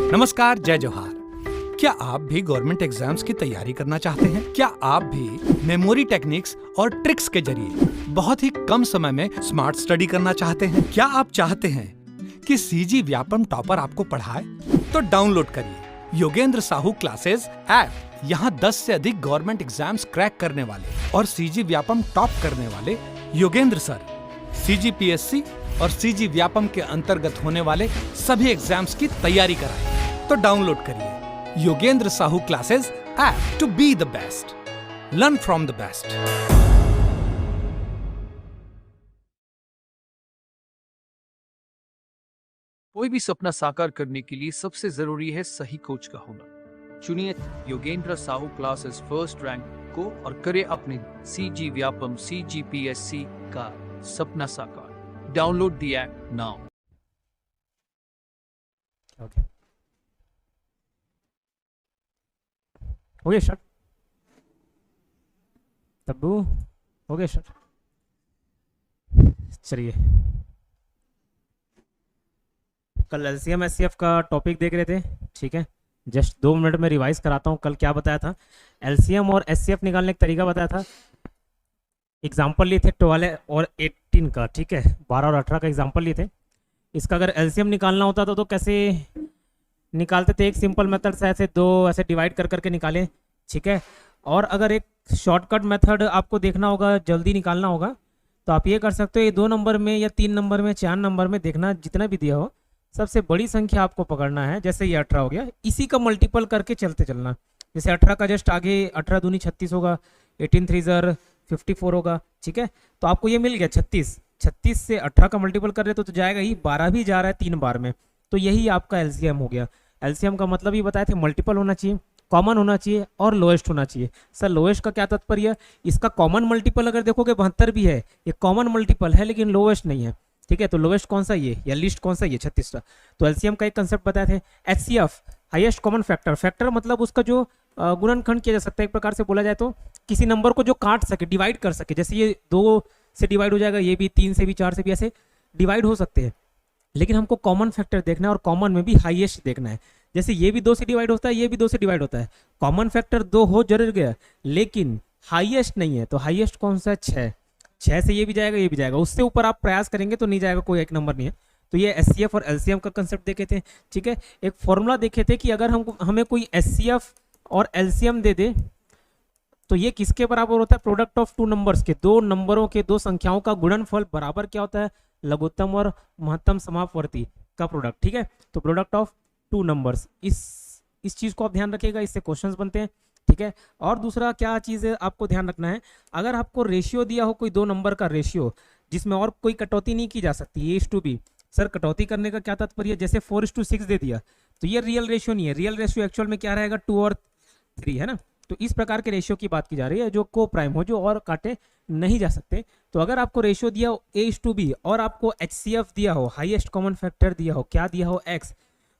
नमस्कार, जय जोहार। क्या आप भी गवर्नमेंट एग्जाम्स की तैयारी करना चाहते हैं? क्या आप भी मेमोरी टेक्निक्स और ट्रिक्स के जरिए बहुत ही कम समय में स्मार्ट स्टडी करना चाहते हैं? क्या आप चाहते हैं कि सीजी व्यापम टॉपर आपको पढ़ाए? तो डाउनलोड करिए योगेंद्र साहू क्लासेस ऐप। यहाँ 10 से अधिक गवर्नमेंट एग्जाम्स क्रैक करने वाले और सीजी व्यापम टॉप करने वाले योगेंद्र सर सीजीपीएससी और सीजी व्यापम के अंतर्गत होने वाले सभी एग्जाम्स की तैयारी कराएं। तो डाउनलोड करिए Yogendra Sahu classes app to be the best, learn from the best. कोई भी सपना साकार करने के लिए सबसे जरूरी है सही कोच का होना। चुनिए Yogendra Sahu classes first rank को और करे अपने सीजी व्यापम सीजीपीएससी का सपना साकार। Download the app now. Okay, हो गया स्टार्ट। तब्बू हो गया स्टार्ट। चलिए, कल एलसीएम एससीएफ का टॉपिक देख रहे थे, ठीक है। जस्ट 2 मिनट में रिवाइज कराता हूँ। कल क्या बताया था? एलसीएम और एससीएफ निकालने का तरीका बताया था। एग्जाम्पल लिए थे 12 और 18 का, ठीक है। 12 और 18 का एग्जाम्पल लिए थे। इसका अगर एलसीएम निकालना होता तो कैसे निकालते थे? एक सिंपल मेथड से ऐसे दो ऐसे डिवाइड कर करके निकालें, ठीक है। और अगर एक शॉर्टकट मेथड आपको देखना होगा, जल्दी निकालना होगा, तो आप ये कर सकते हो। ये 2 नंबर में या 3 नंबर में 4 नंबर में देखना, जितना भी दिया हो सबसे बड़ी संख्या आपको पकड़ना है। जैसे ये 18 हो गया, इसी का मल्टीपल करके चलते चलना। जैसे 18 का जस्ट आगे 18 दूनी 36 होगा, 18 3 ज़र 54 होगा, ठीक है। तो आपको ये मिल गया 36। 36 से 18 का मल्टीपल कर रहे तो जाएगा ही, 12 भी जा रहा है 3 बार में, तो यही आपका एलसीएम हो गया। एलसीएम का मतलब ही बताए थे, मल्टीपल होना चाहिए, कॉमन होना चाहिए और लोएस्ट होना चाहिए। सर लोएस्ट का क्या तात्पर्य? इसका कॉमन मल्टीपल अगर देखोगे 72 भी है, ये कॉमन मल्टीपल है लेकिन लोएस्ट नहीं है, ठीक है। तो लोएस्ट कौन सा ये, या लिस्ट कौन सा ये 36 का। तो एलसीएम का एक कंसेप्ट बताए थे। HCF highest common factor. Factor मतलब उसका जो गुणनखंड किया जा सकता है, एक प्रकार से बोला जाए तो किसी नंबर को जो काट सके, डिवाइड कर सके। जैसे ये 2 से डिवाइड हो जाएगा, ये भी 3 से भी, 4 से भी, ऐसे डिवाइड हो सकते हैं। लेकिन हमको कॉमन फैक्टर देखना है और कॉमन में भी हाईएस्ट देखना है। जैसे ये भी 2 से डिवाइड होता है, ये भी 2 से डिवाइड होता है। कॉमन फैक्टर 2 हो जरूर गया, लेकिन हाईएस्ट नहीं है। तो हाईएस्ट कौन सा है? 6। 6 से ये भी जाएगा, ये भी जाएगा। उससे ऊपर आप प्रयास करेंगे तो नहीं जाएगा, कोई एक नंबर नहीं है। तो ये एचसीएफ और एलसीएम का कंसेप्ट देखे थे, ठीक है। एक फॉर्मूला देखे थे कि अगर हमें कोई एचसीएफ और एलसीएम दे दे तो ये किसके बराबर होता है? प्रोडक्ट ऑफ 2 नंबर्स के, 2 नंबरों के 2 संख्याओं का गुणनफल बराबर क्या होता है? लघुत्तम और महत्तम समापवर्ती का प्रोडक्ट, ठीक है। तो प्रोडक्ट ऑफ 2 नंबर्स, इस चीज को आप ध्यान रखिएगा, इससे क्वेश्चंस बनते हैं, ठीक है। और दूसरा क्या चीज है आपको ध्यान रखना है? अगर आपको रेशियो दिया हो, कोई 2 नंबर का रेशियो जिसमें और कोई कटौती नहीं की जा सकती, A:B। सर कटौती करने का क्या तात्पर्य? जैसे 4:6 दे दिया तो ये रियल रेशियो नहीं है। रियल रेशियो एक्चुअल में क्या रहेगा? 2 और 3 है ना। तो इस प्रकार के रेशियो की बात की जा रही है, जो को प्राइम हो, जो और काटे नहीं जा सकते। तो अगर आपको रेशियो दिया हो A:B और आपको HCF दिया हो, हाईएस्ट कॉमन फैक्टर दिया हो, क्या दिया हो? X,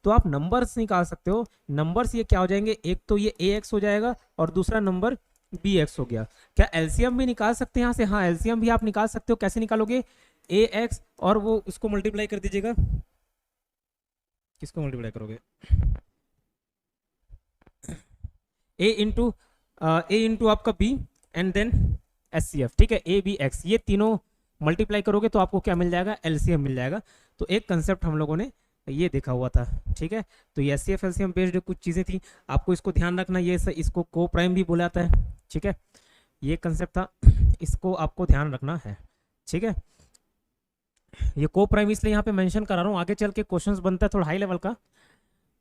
तो आप नंबर्स निकाल सकते हो। नंबर्स ये क्या हो जाएंगे? एक तो ये AX हो जाएगा और दूसरा नंबर BX हो गया। क्या एलसीएम भी निकाल सकते हैं यहाँ से? हाँ, एलसीएम भी आप निकाल सकते हो। कैसे निकालोगे? AX और वो इसको मल्टीप्लाई कर दीजिएगा। किसको मल्टीप्लाई करोगे? A इंटू आपका B एंड देन HCF, ठीक है। ABX, ये तीनों मल्टीप्लाई करोगे तो आपको क्या मिल जाएगा? एलसीएम मिल जाएगा। तो एक कंसेप्ट हम लोगों ने ये देखा हुआ था, ठीक है। तो ये एचसीएफ एलसीएम बेस्ड कुछ चीज़ें थी, आपको इसको ध्यान रखना। ये इसको को प्राइम भी बोला जाता है, ठीक है। ये कंसेप्ट था, इसको आपको ध्यान रखना है, ठीक है। ये को प्राइम इसलिए यहाँ पे मेंशन करा रहा हूँ, आगे चल के क्वेश्चंस बनता है थोड़ा हाई लेवल का।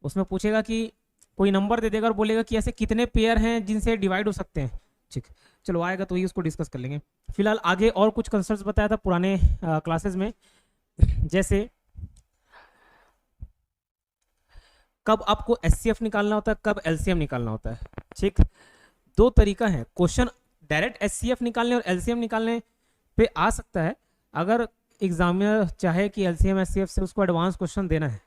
उसमें पूछेगा कि कोई नंबर दे देगा और बोलेगा कि ऐसे कितने पेयर हैं जिनसे डिवाइड हो सकते हैं, ठीक। चलो आएगा तो ये उसको डिस्कस कर लेंगे। फिलहाल आगे और कुछ कंसेप्ट बताया था पुराने क्लासेस में, जैसे कब आपको एचसीएफ निकालना होता है, कब एलसीएम निकालना होता है, ठीक। 2 तरीका है। क्वेश्चन डायरेक्ट एचसीएफ निकालने और एलसीएम निकालने पे आ सकता है। अगर एग्जामिनर चाहे कि एलसीएम एचसीएफ से उसको एडवांस क्वेश्चन देना है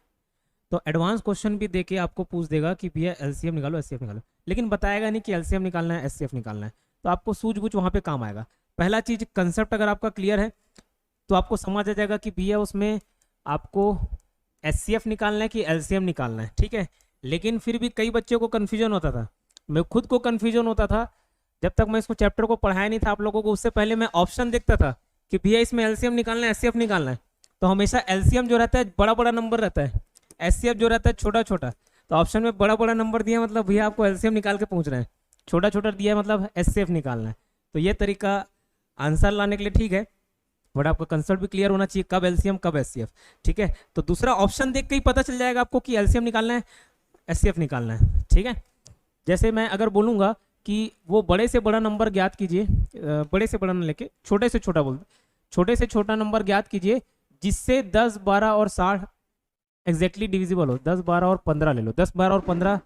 तो एडवांस क्वेश्चन भी देके आपको पूछ देगा कि भैया एलसीएम निकालो, एचसीएफ निकालो, लेकिन बताएगा नहीं कि एलसीएम निकालना है, एचसीएफ निकालना है। तो आपको सूझबूझ वहाँ पे काम आएगा। पहला चीज, कंसेप्ट अगर आपका क्लियर है तो आपको समझ आ जाएगा कि भैया उसमें आपको एचसीएफ निकालना है कि एलसीएम निकालना है, ठीक है। लेकिन फिर भी कई बच्चों को कन्फ्यूजन होता था, मैं खुद को कन्फ्यूजन होता था जब तक मैं इसको चैप्टर को पढ़ाया नहीं था आप लोगों को। उससे पहले मैं ऑप्शन देखता था कि भैया इसमें एलसीएम निकालना है, एचसीएफ निकालना है, तो हमेशा एलसीएम जो रहता है बड़ा बड़ा नंबर रहता है, एचसीएफ जो रहता है छोटा छोटा। तो ऑप्शन में बड़ा बड़ा नंबर दिया मतलब भैया आपको एलसीएम निकाल के पूछ रहे हैं, छोटा छोटा दिया मतलब एचसीएफ निकालना है। तो ये तरीका आंसर लाने के लिए ठीक है, बट आपका कंसेप्ट भी क्लियर होना चाहिए कब एलसीएम कब एचसीएफ। ठीक है, तो दूसरा ऑप्शन देख के ही पता चल जाएगा आपको कि एलसीएम निकालना है एचसीएफ निकालना है। ठीक है, जैसे मैं अगर बोलूँगा कि वो बड़े से बड़ा नंबर ज्ञात कीजिए, बड़े से बड़ा न लेके छोटे से छोटा बोल, छोटे से छोटा नंबर ज्ञात कीजिए जिससे 10, 12 और 60 एग्जैक्टली डिविजिबल हो। 10, 12 और 15 ले लो, 10, 12 और 15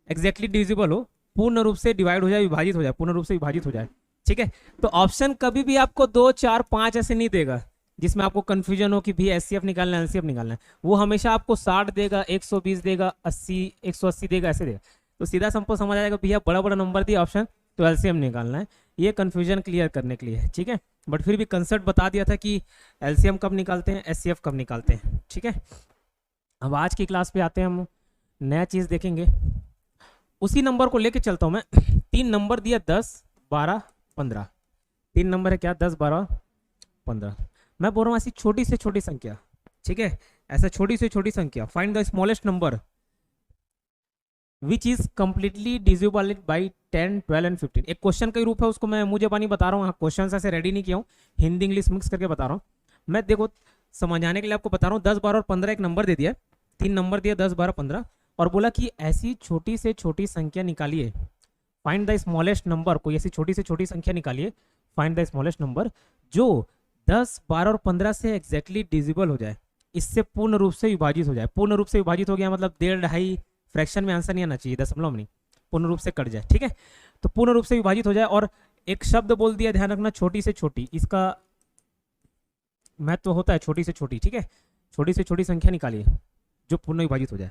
एग्जैक्टली डिविजिबल हो, पूर्ण रूप से डिवाइड हो जाए, विभाजित हो जाए, पूर्ण रूप से विभाजित हो जाए। ठीक है, तो ऑप्शन कभी भी आपको 2, 4, 5 ऐसे नहीं देगा जिसमें आपको कंफ्यूजन हो कि भी एचसीएफ निकालना है एलसीएफ निकालना है। वो हमेशा आपको 60 देगा, 120 देगा, 80, 180 देगा, ऐसे देगा। तो सीधा सिंपल समझ आएगा भैया बड़ा बड़ा नंबर दिया ऑप्शन तो एलसीएम निकालना है। ये कंफ्यूजन क्लियर करने के लिए है। ठीक है, बट फिर भी कंसेप्ट बता दिया था कि एलसीएम कब निकालते हैं, एचसीएफ कब निकालते हैं। ठीक है, अब आज की क्लास पे आते हैं, हम नया चीज़ देखेंगे। उसी नंबर को लेके चलता हूँ मैं। 3 नंबर दिया 10, 12, 15। 3 नंबर है क्या, 10, 12, 15। मैं बोल रहा हूँ ऐसी छोटी से छोटी संख्या। ठीक है, ऐसा छोटी से छोटी संख्या, find the smallest number which is completely divisible by 10, 12 and 15। एक क्वेश्चन का ही रूप है, उसको मैं मुझे पानी बता रहा हूँ, क्वेश्चन ऐसे रेडी नहीं किया हूँ, हिंदी इंग्लिश मिक्स करके बता रहा हूँ मैं। देखो समझाने के लिए आपको बता रहा हूँ, 10, 12 और 15 एक नंबर दे दिया, 3 नंबर दिया 10, 12, 15, और बोला कि ऐसी छोटी से छोटी संख्या निकालिए, फाइंड द स्मॉलेस्ट नंबर। कोई ऐसी छोटी से छोटी संख्या निकालिए, फाइंड द स्मॉलेस्ट नंबर जो 10, 12 और 15 से एग्जैक्टली डिविजिबल हो जाए, इससे पूर्ण रूप से विभाजित हो जाए। पूर्ण रूप से विभाजित हो गया मतलब 1.5, 2.5 फ्रैक्शन में आंसर नहीं आना चाहिए, दशमलव में नहीं, पूर्ण रूप से कट जाए। ठीक है, तो पूर्ण रूप से विभाजित हो जाए। और एक शब्द बोल दिया, ध्यान रखना, छोटी से छोटी, इसका महत्व तो होता है छोटी से छोटी। ठीक है, छोटी से छोटी संख्या निकालिए जो पूर्ण विभाजित हो जाए।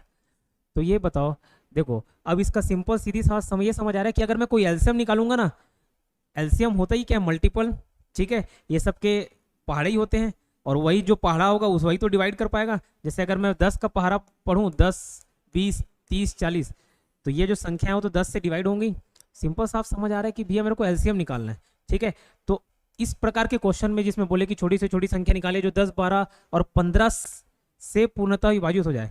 तो ये बताओ, देखो अब इसका सिंपल सीधी समझ आ रहा है कि अगर मैं कोई एलसीएम निकालूंगा ना, एलसीएम होता ही क्या, मल्टीपल। ठीक है, ये सबके पहाड़े ही होते हैं, और वही जो पहाड़ा होगा उस वही तो डिवाइड कर पाएगा। जैसे अगर मैं 10 का पहाड़ा पढ़ूँ, 10, 20, 30, 40, तो ये जो संख्या है वो तो 10 से डिवाइड होंगी। सिंपल साफ समझ आ रहा है कि भैया मेरे को एलसीएम निकालना है। ठीक है, तो इस प्रकार के क्वेश्चन में जिसमें बोले कि छोटी से छोटी संख्या निकाले जो 10, 12 और 15 से पूर्णतः विभाजित हो जाए,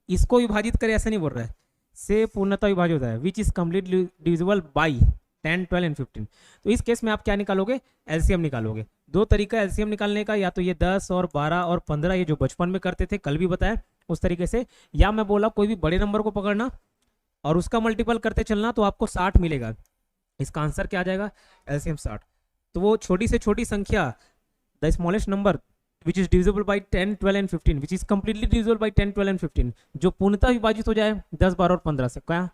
इसको विभाजित करे ऐसा नहीं बोल रहा है, से पूर्णतः विभाजित होता है, which is completely divisible by 10, 12 and 15। तो इस केस में आप क्या निकालोगे, एलसीएम निकालोगे। 2 तरीका एलसीएम निकालने का, या तो ये 10 और 12 और 15 ये जो बचपन में करते थे, कल भी बताया उस तरीके से, या मैं बोला कोई भी बड़े नंबर को पकड़ना और उसका मल्टीपल करते चलना तो आपको 60 मिलेगा। इसका आंसर क्या आ जाएगा, एलसीएम 60। तो वो छोटी से छोटी संख्या, the smallest number which is divisible by 10, 12 and 15, which is completely divisible by 10, 12 and 15, जो पूर्णतः विभाजित हो जाए 10, 12 और 15 से, क्या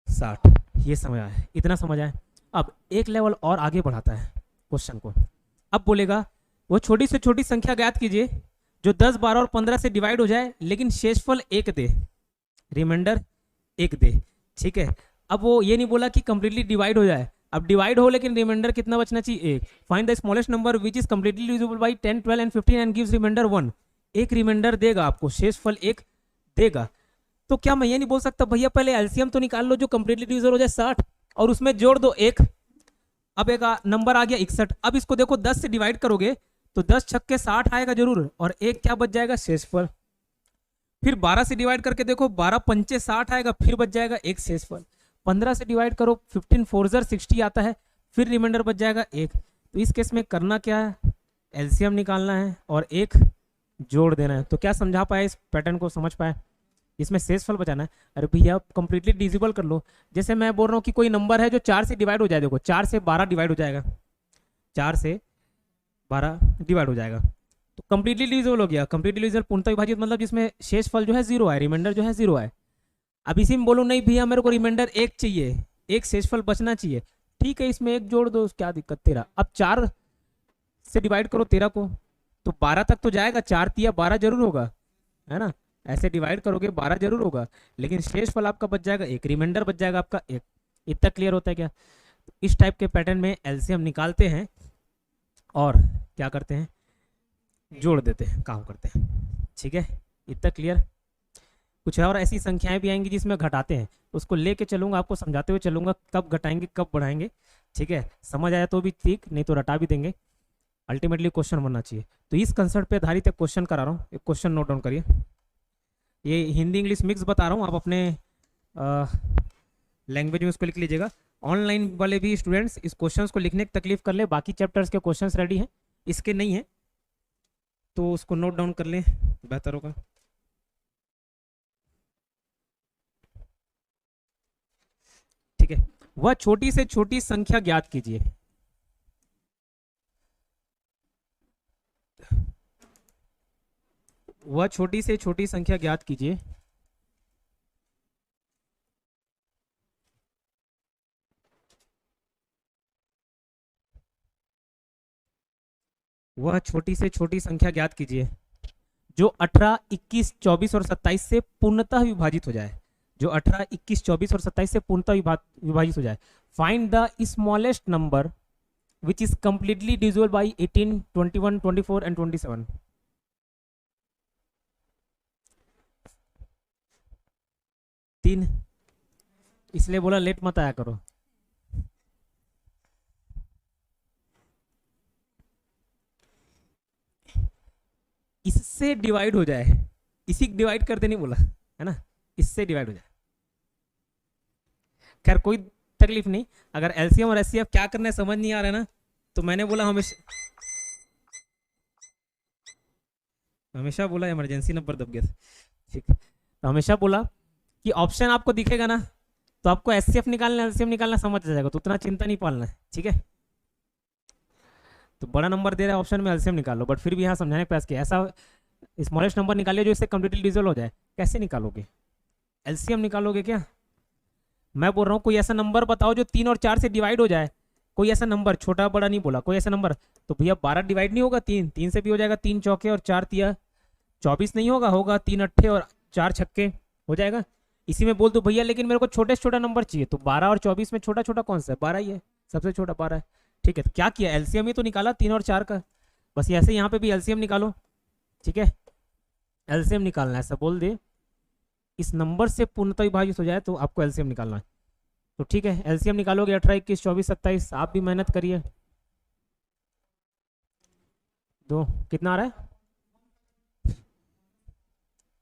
60। ये समझ आया, इतना समझ आया। अब एक लेवल और आगे बढ़ाता है क्वेश्चन को। अब बोलेगा वो छोटी से छोटी संख्या ज्ञात कीजिए जो 10, 12 और 15 से डिवाइड हो जाए लेकिन शेषफल 1 दे, रिमाइंडर 1 दे। ठीक है, अब वो ये नहीं बोला कि कंप्लीटली डिवाइड हो जाए, अब डिवाइड हो लेकिन रिमाइंडर कितना बचना चाहिए, 1। Find the smallest number which is completely divisible by 10, 12 and 15 and gives remainder 1। एक रिमाइंडर देगा आपको, शेषफल 1 देगा। तो क्या मैं ये नहीं बोल सकता भैया पहले एलसीएम तो निकाल लो जो कंप्लीटली डिविजिबल हो जाए 60, और उसमें जोड़ दो 1। अब एक नंबर आ गया 61। अब इसको देखो 10 से डिवाइड करोगे तो 10 छक्के 60 आएगा जरूर, और 1 क्या बच जाएगा, शेषफल। फिर 12 से डिवाइड करके देखो, 12 पंचे 60 आएगा, फिर बच जाएगा 1 शेषफल। 15 से डिवाइड करो, 15 4 60 आता है, फिर रिमाइंडर बच जाएगा 1। तो इस केस में करना क्या है, एलसीएम निकालना है और 1 जोड़ देना है। तो क्या समझा पाया, इस पैटर्न को समझ पाया, इसमें शेषफल बचाना है। अरे भैया कंप्लीटली डिविजिबल कर लो। जैसे मैं बोल रहा हूँ कि कोई नंबर है जो 4 से डिवाइड हो जाए, देखो 4 से 12 डिवाइड हो जाएगा, 4 से 12 डिवाइड हो जाएगा, तो कंप्लीटली डिविजिबल हो गया। कंप्लीटली डिविजिबल पूर्णतः विभाजित मतलब जिसमें शेषफल जो है 0 है, रिमाइंडर जो है 0 है। अब इसी में बोलो नहीं भैया मेरे को रिमाइंडर 1 चाहिए, 1 शेषफल बचना चाहिए, ठीक है इसमें 1 जोड़ दो, क्या दिक्कत, 13। अब 4 से डिवाइड करो 13 को, तो 12 तक तो जाएगा, 4 तिया 12 जरूर होगा, है ना, ऐसे डिवाइड करोगे 12 जरूर होगा, लेकिन शेषफल आपका बच जाएगा 1, रिमाइंडर बच जाएगा आपका 1। इतना क्लियर होता है क्या। इस टाइप के पैटर्न में एलसीएम निकालते हैं और क्या करते हैं, जोड़ देते हैं, काम करते हैं। ठीक है, इतना क्लियर। कुछ और ऐसी संख्याएं भी आएंगी जिसमें घटाते हैं, तो उसको लेके चलूंगा, आपको समझाते हुए चलूंगा कब घटाएंगे कब बढ़ाएंगे। ठीक है, समझ आया तो भी ठीक, नहीं तो रटा भी देंगे, अल्टीमेटली क्वेश्चन बनना चाहिए। तो इस कंसेप्ट पे आधारित एक क्वेश्चन करा रहा हूँ, एक क्वेश्चन नोट डाउन करिए। ये हिंदी इंग्लिश मिक्स बता रहा हूँ, आप अपने लैंग्वेज में उसको लिख लीजिएगा। ऑनलाइन वाले भी स्टूडेंट्स इस क्वेश्चंस को लिखने की तकलीफ कर ले, बाकी चैप्टर्स के क्वेश्चंस रेडी हैं, इसके नहीं है तो उसको नोट डाउन कर लें, बेहतर होगा। ठीक है, वह छोटी से छोटी संख्या ज्ञात कीजिए। वह छोटी से छोटी संख्या ज्ञात कीजिए वह छोटी से छोटी संख्या ज्ञात कीजिए जो 18, 21, 24 और 27 से पूर्णतः विभाजित हो जाए। जो 18, 21, 24 और 27 से पूर्णतः विभाजित हो जाए। Find the smallest number which is completely divisible by 18, 21, 24 and 27। तीन, इसलिए बोला लेट मत आया करो। इससे डिवाइड हो जाए, इसी डिवाइड करते नहीं बोला है ना, इससे डिवाइड हो जाए। खैर कोई तकलीफ नहीं, अगर एलसीएम और एचसीएफ क्या करना है समझ नहीं आ रहा है ना, तो मैंने बोला हमेशा बोला इमरजेंसी नंबर दब गया था। ठीक, तो हमेशा बोला कि ऑप्शन आपको दिखेगा ना, तो आपको एचसीएफ निकालना एलसीएम निकालना समझ आ जाएगा, तो उतना चिंता नहीं पालना है। ठीक है, तो बड़ा नंबर दे रहा है ऑप्शन में, एलसीएम निकाल लो, बट फिर भी यहाँ समझाने का प्रयास किया, ऐसा स्मॉलेस्ट नंबर निकालिए जो इससे कंप्लीटली डिविजिबल हो जाए। कैसे निकालोगे? एलसीएम निकालोगे क्या? मैं बोल रहा हूँ कोई ऐसा नंबर बताओ जो 3 और 4 से डिवाइड हो जाए, कोई ऐसा नंबर, छोटा बड़ा नहीं बोला, कोई ऐसा नंबर। तो भैया 12 डिवाइड नहीं होगा, 3 से भी हो जाएगा, 3 चौके और 4 तिया 24 नहीं होगा, होगा 3 अट्ठे और 4 छक्के हो जाएगा। इसी में बोल दो भैया लेकिन मेरे को छोटे से छोटा नंबर चाहिए, तो 12 और 24 में छोटा छोटा कौन सा है? 12 ही है, सबसे छोटा 12 है। ठीक है, तो क्या किया, एलसीएम ही तो निकाला 3 और 4 का, बस ऐसे यहाँ पे भी एलसीएम निकालो। ठीक है, एलसीएम निकालना है, ऐसा बोल दे इस नंबर से पूर्णतः विभाजित हो जाए तो आपको एलसीएम निकालना है। तो ठीक है, एलसीएम निकालोगे 18, 21, 24, 27। आप भी मेहनत करिए। दो कितना आ रहा है?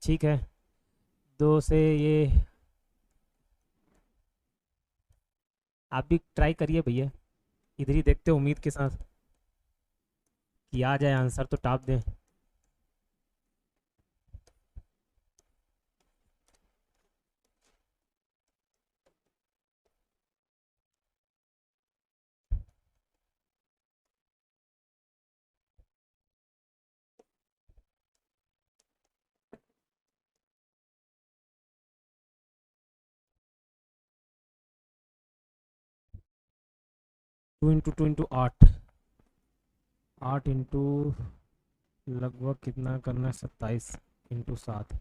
ठीक है, 2 से ये आप भी ट्राई करिए भैया, इधर ही देखते हो उम्मीद के साथ कि आ जाए आंसर तो टाप दें। टू इंटू 8, 8 इंटू लगभग कितना करना है, 27 इंटू 7,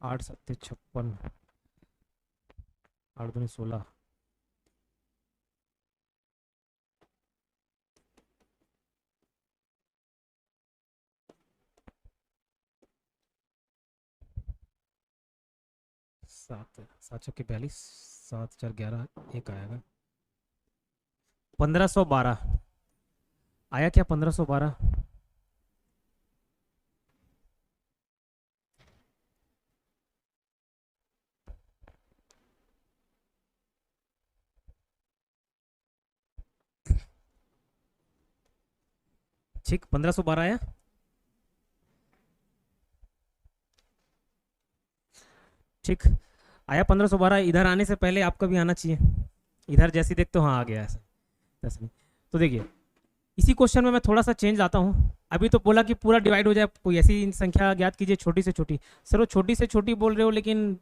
8 7 56, 8 दूनी 16, सात 7 छक्के 42, 7 4 11, एक आएगा 1512। आया क्या 1512? ठीक, 1512 आया। ठीक आया 1512। इधर आने से पहले आपका भी आना चाहिए, इधर जैसे देखते हो हाँ आ गया ऐसा। तो देखिए इसी क्वेश्चन में मैं थोड़ा सा चेंज लाता हूँ। अभी तो बोला कि पूरा डिवाइड हो जाए, कोई ऐसी संख्या ज्ञात कीजिए छोटी से छोटी। सर वो छोटी से छोटी बोल रहे हो लेकिन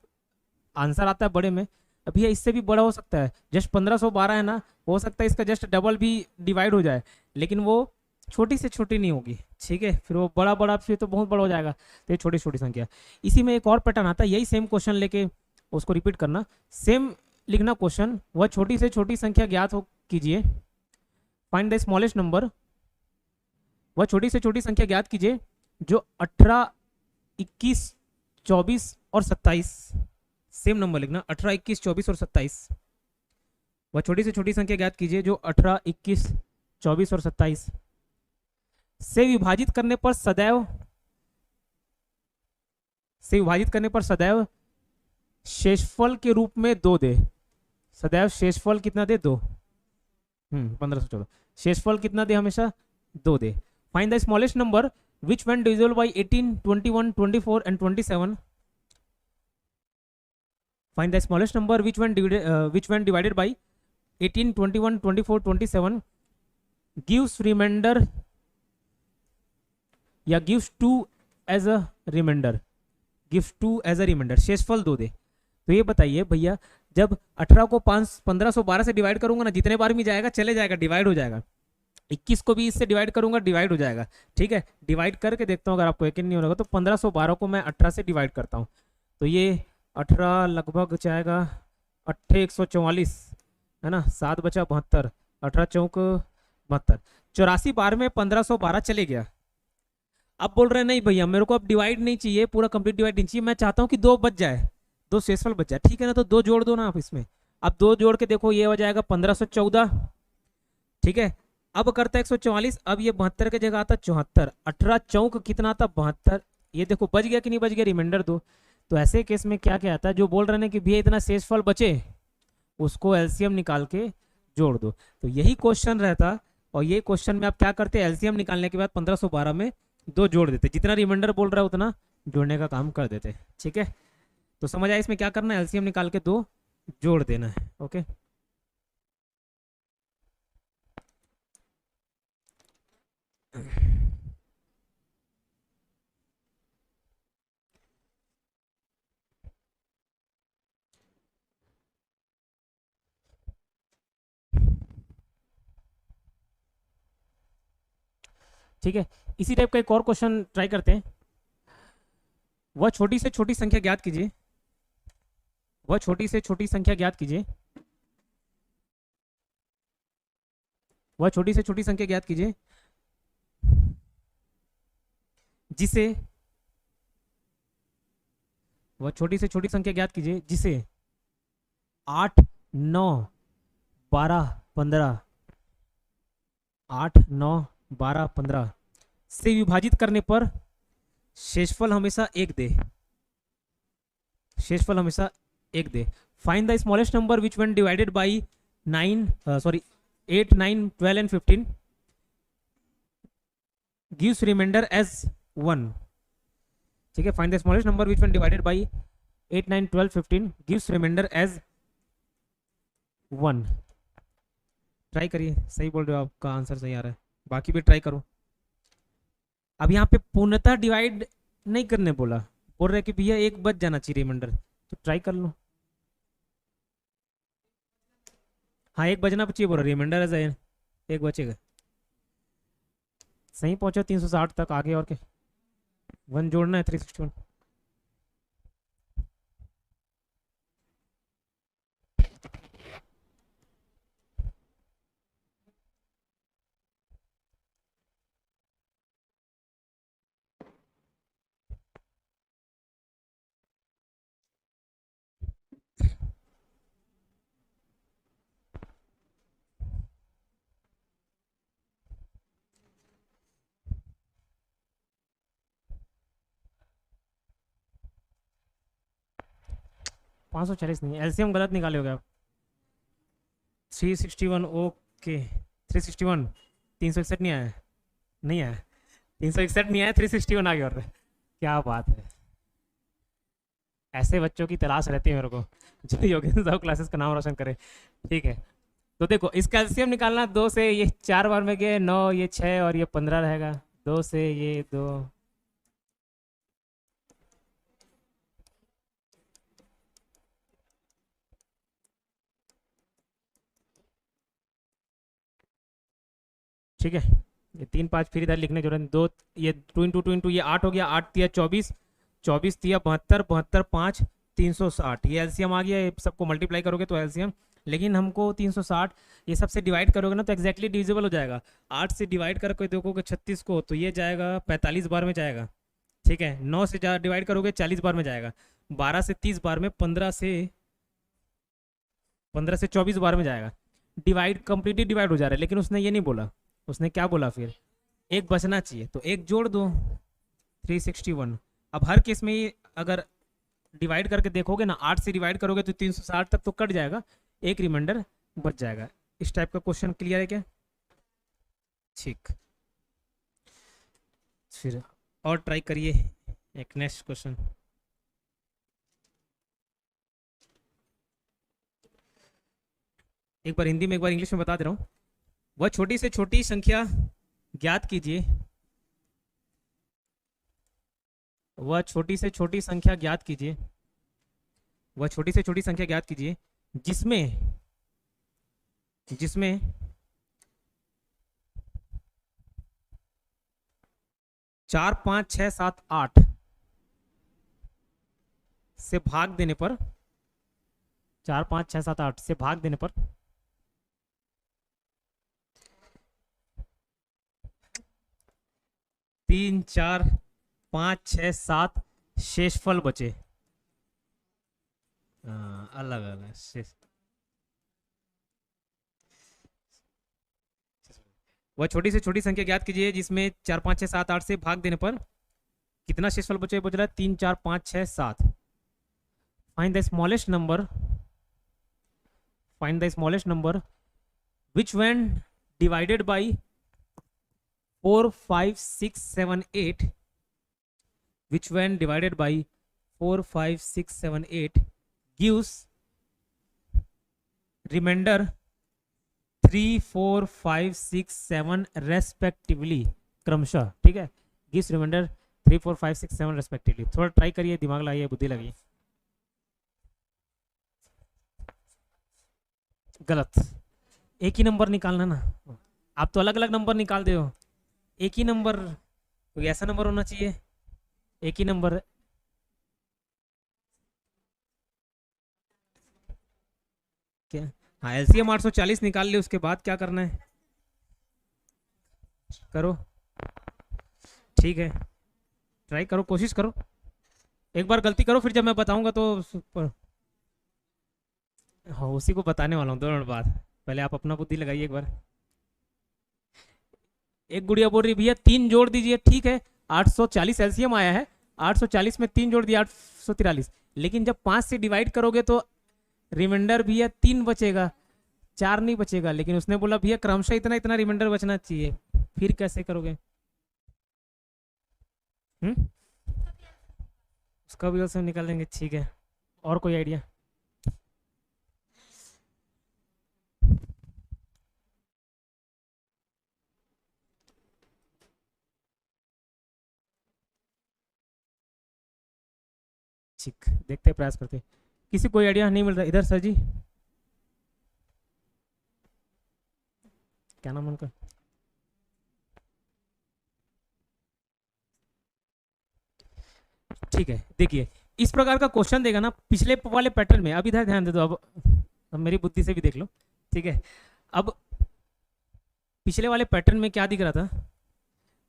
आंसर आता है बड़े में। अभी इससे भी बड़ा हो सकता है, जस्ट 1512 है ना, हो सकता है इसका जस्ट डबल भी डिवाइड हो जाए, लेकिन वो छोटी से छोटी नहीं होगी। ठीक है, फिर वो बड़ा बड़ा फिर तो बहुत बड़ा हो जाएगा। तो ये छोटी छोटी संख्या। इसी में एक और पैटर्न आता है, यही सेम क्वेश्चन लेके उसको रिपीट करना, सेम लिखना क्वेश्चन। वह छोटी से छोटी संख्या ज्ञात हो कीजिए, फाइंड द स्मॉलेस्ट नंबर। वह छोटी से छोटी संख्या ज्ञात कीजिए जो 18, 21, 24 और 27, सेम नंबर लिखना, 18, 21, 24 और 27। वह छोटी से छोटी संख्या ज्ञात कीजिए जो 18, 21, 24 और 27 से विभाजित करने पर सदैव शेषफल के रूप में 2 दे। सदैव शेषफल कितना दे? 2। 1514। शेषफल कितना दे? हमेशा 2 दे। Find the smallest number which when divisible by 18, 21, 24 and 27. Find the smallest number which when divided by 18, 21, 24, 27 gives remainder या gives 2 as a remainder, शेषफल 2 दे। तो ये बताइए भैया, जब 18 को 1512 से डिवाइड करूंगा ना, जितने बार भी जाएगा चले जाएगा, डिवाइड हो जाएगा। 21 को भी इससे डिवाइड करूंगा, डिवाइड हो जाएगा। ठीक है, डिवाइड करके देखता हूँ, अगर आपको यकीन नहीं होगा तो 1512 को मैं 18 से डिवाइड करता हूँ, तो ये 18 लगभग जाएगा 8 144, है ना, 7 बचा 72, 18 चौक 72, 84 बार में 1512 चले गया। अब बोल रहे हैं नहीं भैया मेरे को अब डिवाइड नहीं चाहिए, पूरा कंप्लीट डिवाइड नहीं चाहिए, मैं चाहता हूँ कि 2 बच जाए, 2 शेषफल बच जाए। ठीक है ना, तो 2 जोड़ दो ना आप इसमें। अब 2 जोड़ के देखो, ये हो जाएगा 1514। ठीक है, अब करता है 144, अब ये 72 की जगह आता 74, 18 चौक कितना आता? 72। ये देखो बच गया कि नहीं बच गया? रिमाइंडर 2। तो ऐसे केस में क्या क्या आता है, जो बोल रहे हैं कि भैया इतना शेषफल बचे उसको एलसीएम निकाल के जोड़ दो। तो यही क्वेश्चन रहता, और ये क्वेश्चन में आप क्या करते हैं, एलसीएम निकालने के बाद 1512 में 2 जोड़ देते, जितना रिमाइंडर बोल रहा है उतना जोड़ने का काम कर देते। ठीक है, तो समझ आया इसमें क्या करना है, एलसीएम निकाल के 2 जोड़ देना है। ओके, ठीक है, इसी टाइप का एक और क्वेश्चन ट्राई करते हैं। वह छोटी से छोटी संख्या ज्ञात कीजिए, वह छोटी से छोटी संख्या ज्ञात कीजिए, वह छोटी से छोटी संख्या ज्ञात कीजिए जिसे, वह छोटी से छोटी संख्या ज्ञात कीजिए जिसे 8, 9, 12, 15, 8, 9, 12, 15 से विभाजित करने पर शेषफल हमेशा 1 दे। शेषफल हमेशा 1 दे। Find the smallest number which when divided by 8, 9, 12 and 15 gives remainder as 1। ठीक है, find the smallest number which when divided by 8, 9, 12, 15 gives remainder as 1। Try करिए, सही बोल रहे हो, आपका आंसर सही आ रहा है, बाकी भी ट्राई करो। अब यहाँ पे पूर्णतः डिवाइड नहीं करने बोला, बोल रहे कि भैया 1 बच जाना चाहिए रिमाइंडर, तो ट्राई कर लो। हाँ 1 बचना चाहिए बोल रहा, रिमाइंडर है 1 बचेगा। सही पहुंचो 360 तक, आगे और के 1 जोड़ना है 361। पाँच सौ 40 नहीं, एलसीएम गलत निकाले हो गया आप। 361, ओके 361, 361 नहीं आया, नहीं आया 361 नहीं आया, 361 आ गया। और क्या बात है, ऐसे बच्चों की तलाश रहती है मेरे को जो योगेंद्र साहब क्लासेस का नाम रोशन करे। ठीक है, तो देखो इसका एलसीएम निकालना, 2 से ये 4 बार में गए 9, ये 6 और ये 15 रहेगा, 2 से ये 2, ठीक है, ये 3 5 फिर इधर लिखने जरूरत, 2 ये 2 इंटू 2 इंटू ये 8 हो गया, 8 तिया 24, 24 तिया 72, 72 5 360, ये एलसीएम आ गया। ये सबको मल्टीप्लाई करोगे तो एलसीएम, लेकिन हमको 360 ये सबसे डिवाइड करोगे ना तो एग्जैक्टली डिविजिबल हो जाएगा। 8 से डिवाइड करके देखोगे 36 को तो ये जाएगा 45 बार में जाएगा। ठीक है, 9 से डिवाइड करोगे 40 बार में जाएगा। 12 से 30 बार में 15 से 24 बार में जाएगा। डिवाइड कंप्लीटली डिवाइड हो जा रहा है, लेकिन उसने ये नहीं बोला। उसने क्या बोला फिर, एक बचना चाहिए, तो एक जोड़ दो 361। अब हर केस में ये अगर डिवाइड करके देखोगे ना, 8 से डिवाइड करोगे तो 360 तक तो कट जाएगा, एक रिमाइंडर बच जाएगा। इस टाइप का क्वेश्चन क्लियर है क्या? ठीक, फिर और ट्राई करिए एक नेक्स्ट क्वेश्चन। एक बार हिंदी में एक बार इंग्लिश में बता दे रहा हूं। वह छोटी से छोटी संख्या ज्ञात कीजिए, वह छोटी से छोटी संख्या ज्ञात कीजिए, वह छोटी से छोटी संख्या ज्ञात कीजिए जिसमें 4 5 6 7 8 से भाग देने पर 4 5 6 7 8 से भाग देने पर 3 4 5 6 7 शेषफल बचे। अलग अलग शेष, वह छोटी से छोटी संख्या ज्ञात कीजिए जिसमें 4 5 6 7 8 से भाग देने पर कितना शेषफल बचे, बच रहा है 3 4 5 6 7। Find the smallest number, find the smallest number which when divided bye 4 5 6 7 8, which when divided by 4 5 6 7 8 gives remainder 3 4 5 6 7 respectively, क्रमशः। ठीक है, gives remainder 3 4 5 6 7 respectively। थोड़ा ट्राई करिए, दिमाग लगाइए, बुद्धि लगाइए। गलत, एक ही नंबर निकालना ना। आप तो अलग अलग नंबर निकाल दे हो, एक ही नंबर, कोई ऐसा नंबर होना चाहिए, एक ही नंबर। क्या? हाँ, एलसीएम 840 निकाल ले, उसके बाद क्या करना है करो। ठीक है, ट्राई करो, कोशिश करो, एक बार गलती करो, फिर जब मैं बताऊंगा तो हाँ, उसी को बताने वाला हूँ 2 मिनट बाद। पहले आप अपना बुद्धि लगाइए एक बार। एक गुड़िया बोल रही भैया 3 जोड़ दीजिए। ठीक है, 840 एलसीएम आया है, 840 में 3 जोड़ दिया 843, लेकिन जब 5 से डिवाइड करोगे तो रिमाइंडर भैया 3 बचेगा, 4 नहीं बचेगा। लेकिन उसने बोला भैया क्रमशः इतना इतना रिमाइंडर बचना चाहिए, फिर कैसे करोगे? उसका भी उसमें निकालेंगे। ठीक है, और कोई आइडिया? ठीक, देखते हैं, प्रयास करते हैं। किसी कोई आइडिया नहीं मिल रहा इधर? सर जी, क्या नाम उनका? ठीक है, देखिए इस प्रकार का क्वेश्चन देगा ना पिछले वाले पैटर्न में। अब इधर ध्यान दे दो, अब मेरी बुद्धि से भी देख लो। ठीक है, अब पिछले वाले पैटर्न में क्या दिख रहा था,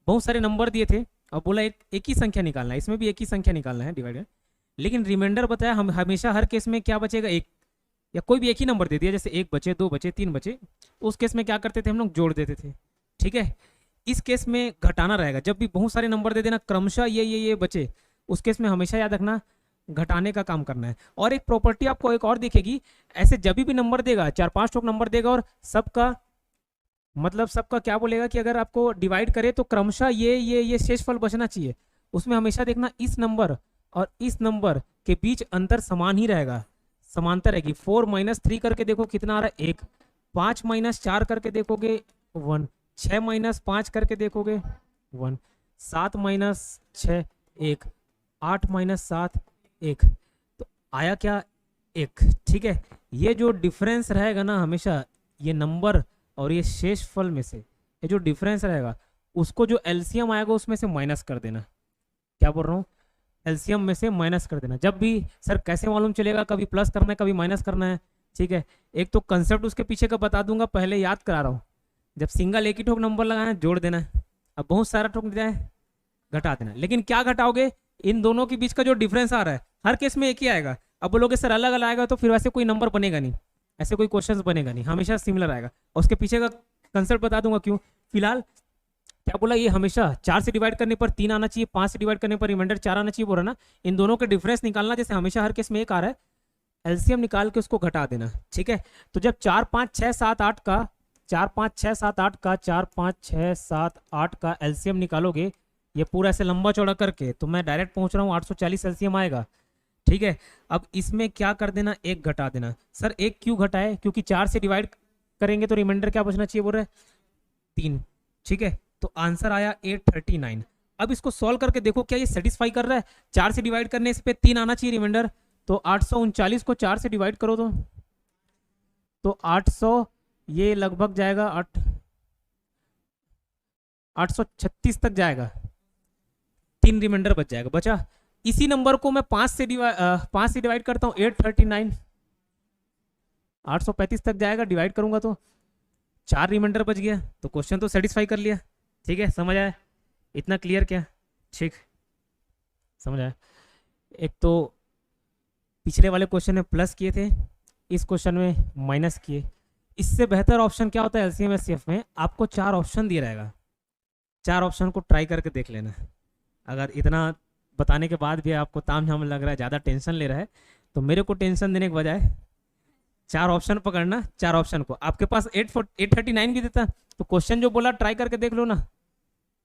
बहुत सारे नंबर दिए थे और बोला एक ही संख्या निकालना है, इसमें भी एक ही संख्या निकालना है डिवाइडर, लेकिन रिमाइंडर बताया हम हमेशा हर केस में क्या बचेगा, एक, या कोई भी एक ही नंबर दे दिया, जैसे 1 बचे 2 बचे 3 बचे, उस केस में क्या करते थे हम लोग, जोड़ देते थे। ठीक है, इस केस में घटाना रहेगा, जब भी बहुत सारे नंबर दे देना क्रमशः ये बचे, उस केस में हमेशा याद रखना घटाने का काम करना है। और एक प्रॉपर्टी आपको एक और दिखेगी, ऐसे जब भी नंबर देगा 4-5 टोक नंबर देगा और सबका मतलब सबका क्या बोलेगा कि अगर आपको डिवाइड करे तो क्रमशः ये शेषफल बचना चाहिए, उसमें हमेशा देखना इस नंबर और इस नंबर के बीच अंतर समान ही रहेगा, समांतर रहेगी। 4 - 3 करके देखो कितना आ रहा है, 1। 5 - 4 करके देखोगे 1। 6 - 5 करके देखोगे 1। 7 - 6 1। 8 - 7 1। तो आया क्या, 1। ठीक है, ये जो डिफरेंस रहेगा ना हमेशा, ये नंबर और ये शेषफल में से ये जो डिफरेंस रहेगा, उसको जो एलसीएम आएगा उसमें से माइनस कर देना। क्या बोल रहा हूँ, एलसीएम में से माइनस कर देना। जब भी सर कैसे मालूम चलेगा, कभी प्लस करना है कभी माइनस करना है। ठीक है, एक तो कंसेप्ट उसके पीछे का बता दूंगा, पहले याद करा रहा हूँ। जब सिंगल एक ही ठोक नंबर लगाना है जोड़ देना है, अब बहुत सारा ठोक दिया है घटा देना। लेकिन क्या घटाओगे, इन दोनों के बीच का जो डिफरेंस आ रहा है हर केस में एक ही आएगा। अब बोलोगे सर अलग अलग आएगा तो फिर वैसे कोई नंबर बनेगा नहीं, ऐसे कोई क्वेश्चंस बनेगा नहीं, हमेशा सिमिलर आएगा। और उसके पीछे का कंसेप्ट बता दूंगा क्यों। फिलहाल क्या बोला, ये हमेशा 4 से डिवाइड करने पर 3 आना चाहिए, 5 से डिवाइड करने पर रिमाइंडर 4 आना चाहिए, बोल रहा ना। इन दोनों के डिफरेंस निकालना, जैसे हमेशा हर केस में एक आ रहा है, एलसीएम निकाल के उसको घटा देना, ठीक है। तो जब 4 5 6 7 8 का 4 5 6 7 8 का 4 5 6 7 8 का एलसीएम निकालोगे, ये पूरा ऐसे लंबा चौड़ा करके, तो मैं डायरेक्ट पहुंच रहा हूँ 840 एलसीएम आएगा, ठीक है। अब इसमें क्या कर देना, एक घटा देना। सर एक क्यों घटाए, क्योंकि 4 से डिवाइड करेंगे तो रिमाइंडर क्या बचना चाहिए, बोल रहे 3, ठीक है। तो आंसर आया 839। अब इसको सॉल्व करके देखो क्या ये सेटिस्फाई कर रहा है। 4 से डिवाइड करने से पे 3 आना चाहिए रिमाइंडर, तो 839 को 4 से डिवाइड करो तो 800, ये लगभग जाएगा 836 तक जाएगा, 3 रिमाइंडर बच जाएगा, बचा। इसी नंबर को मैं 5 से डिवाइड करता हूँ, 839, 835 तक जाएगा, डिवाइड करूंगा तो 4 रिमाइंडर बच गया, तो क्वेश्चन तो सेटिस्फाई कर लिया, ठीक है। समझ आया, इतना क्लियर क्या, ठीक, समझ आया। एक तो पिछले वाले क्वेश्चन में प्लस किए थे, इस क्वेश्चन में माइनस किए। इससे बेहतर ऑप्शन क्या होता है एलसीएम एचसीएफ में, आपको 4 ऑप्शन दिया रहेगा, 4 ऑप्शन को ट्राई करके देख लेना। अगर इतना बताने के बाद भी आपको ताम झाम लग रहा है, ज़्यादा टेंशन ले रहा है, तो मेरे को टेंशन देने के बजाय 4 ऑप्शन पकड़ना, 4 ऑप्शन को। आपके पास 839 भी देता, तो क्वेश्चन जो बोला ट्राई करके देख लो ना,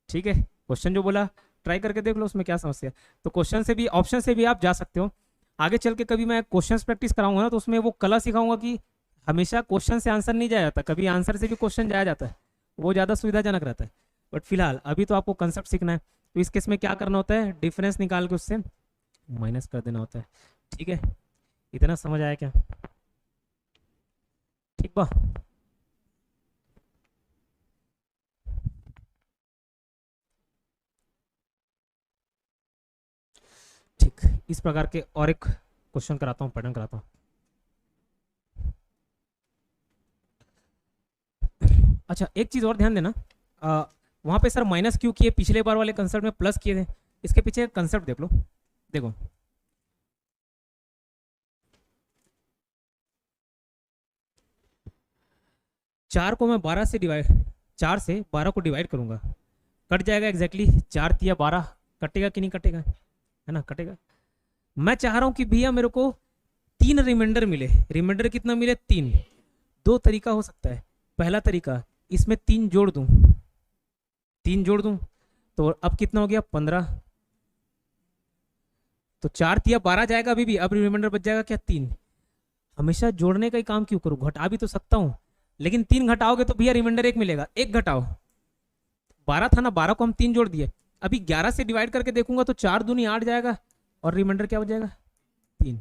ठीक है। क्वेश्चन जो बोला ट्राई करके देख लो, उसमें क्या समस्या। तो क्वेश्चन से भी, ऑप्शन से भी आप जा सकते हो। आगे चल के कभी मैं क्वेश्चंस प्रैक्टिस कराऊंगा ना, तो उसमें वो कला सिखाऊंगा कि हमेशा क्वेश्चन से आंसर नहीं जाया जाता, कभी आंसर से भी क्वेश्चन जाया जाता है, वो ज़्यादा सुविधाजनक रहता है। बट फिलहाल अभी तो आपको कंसेप्ट सीखना है, तो इस केस में क्या करना होता है, डिफरेंस निकाल के उससे माइनस कर देना होता है, ठीक है। इतना समझ आया क्या, ठीक बा। ठीक, इस प्रकार के और एक क्वेश्चन कराता हूँ, पैटर्न कराता हूँ। अच्छा एक चीज़ और ध्यान देना, वहाँ पे सर माइनस क्यों किए, पिछले बार वाले कंसेप्ट में प्लस किए थे, इसके पीछे कंसेप्ट देख लो। देखो चार को मैं 12 से डिवाइड, 4 से 12 को डिवाइड करूंगा, कट जाएगा एग्जैक्टली 4 तिया 12, कटेगा कि नहीं कटेगा, है ना, कटेगा। मैं चाह रहा हूं कि भैया मेरे को 3 रिमाइंडर मिले, रिमाइंडर कितना मिले, 3। 2 तरीका हो सकता है। पहला तरीका, इसमें 3 जोड़ दूं, 3 जोड़ दूं, तो अब कितना हो गया 15, तो 4 तिया 12 जाएगा अभी भी, अब रिमाइंडर बच जाएगा क्या 3। हमेशा जोड़ने का ही काम क्यों करूं, घटा भी तो सकता हूं, लेकिन 3 घटाओगे तो भैया रिमाइंडर 1 मिलेगा, 1 घटाओ, 12 था ना, 12 को हम 3 जोड़ दिए, अभी 11 से डिवाइड करके देखूंगा तो 4 दूनी 8 जाएगा, और रिमाइंडर क्या हो जाएगा 3।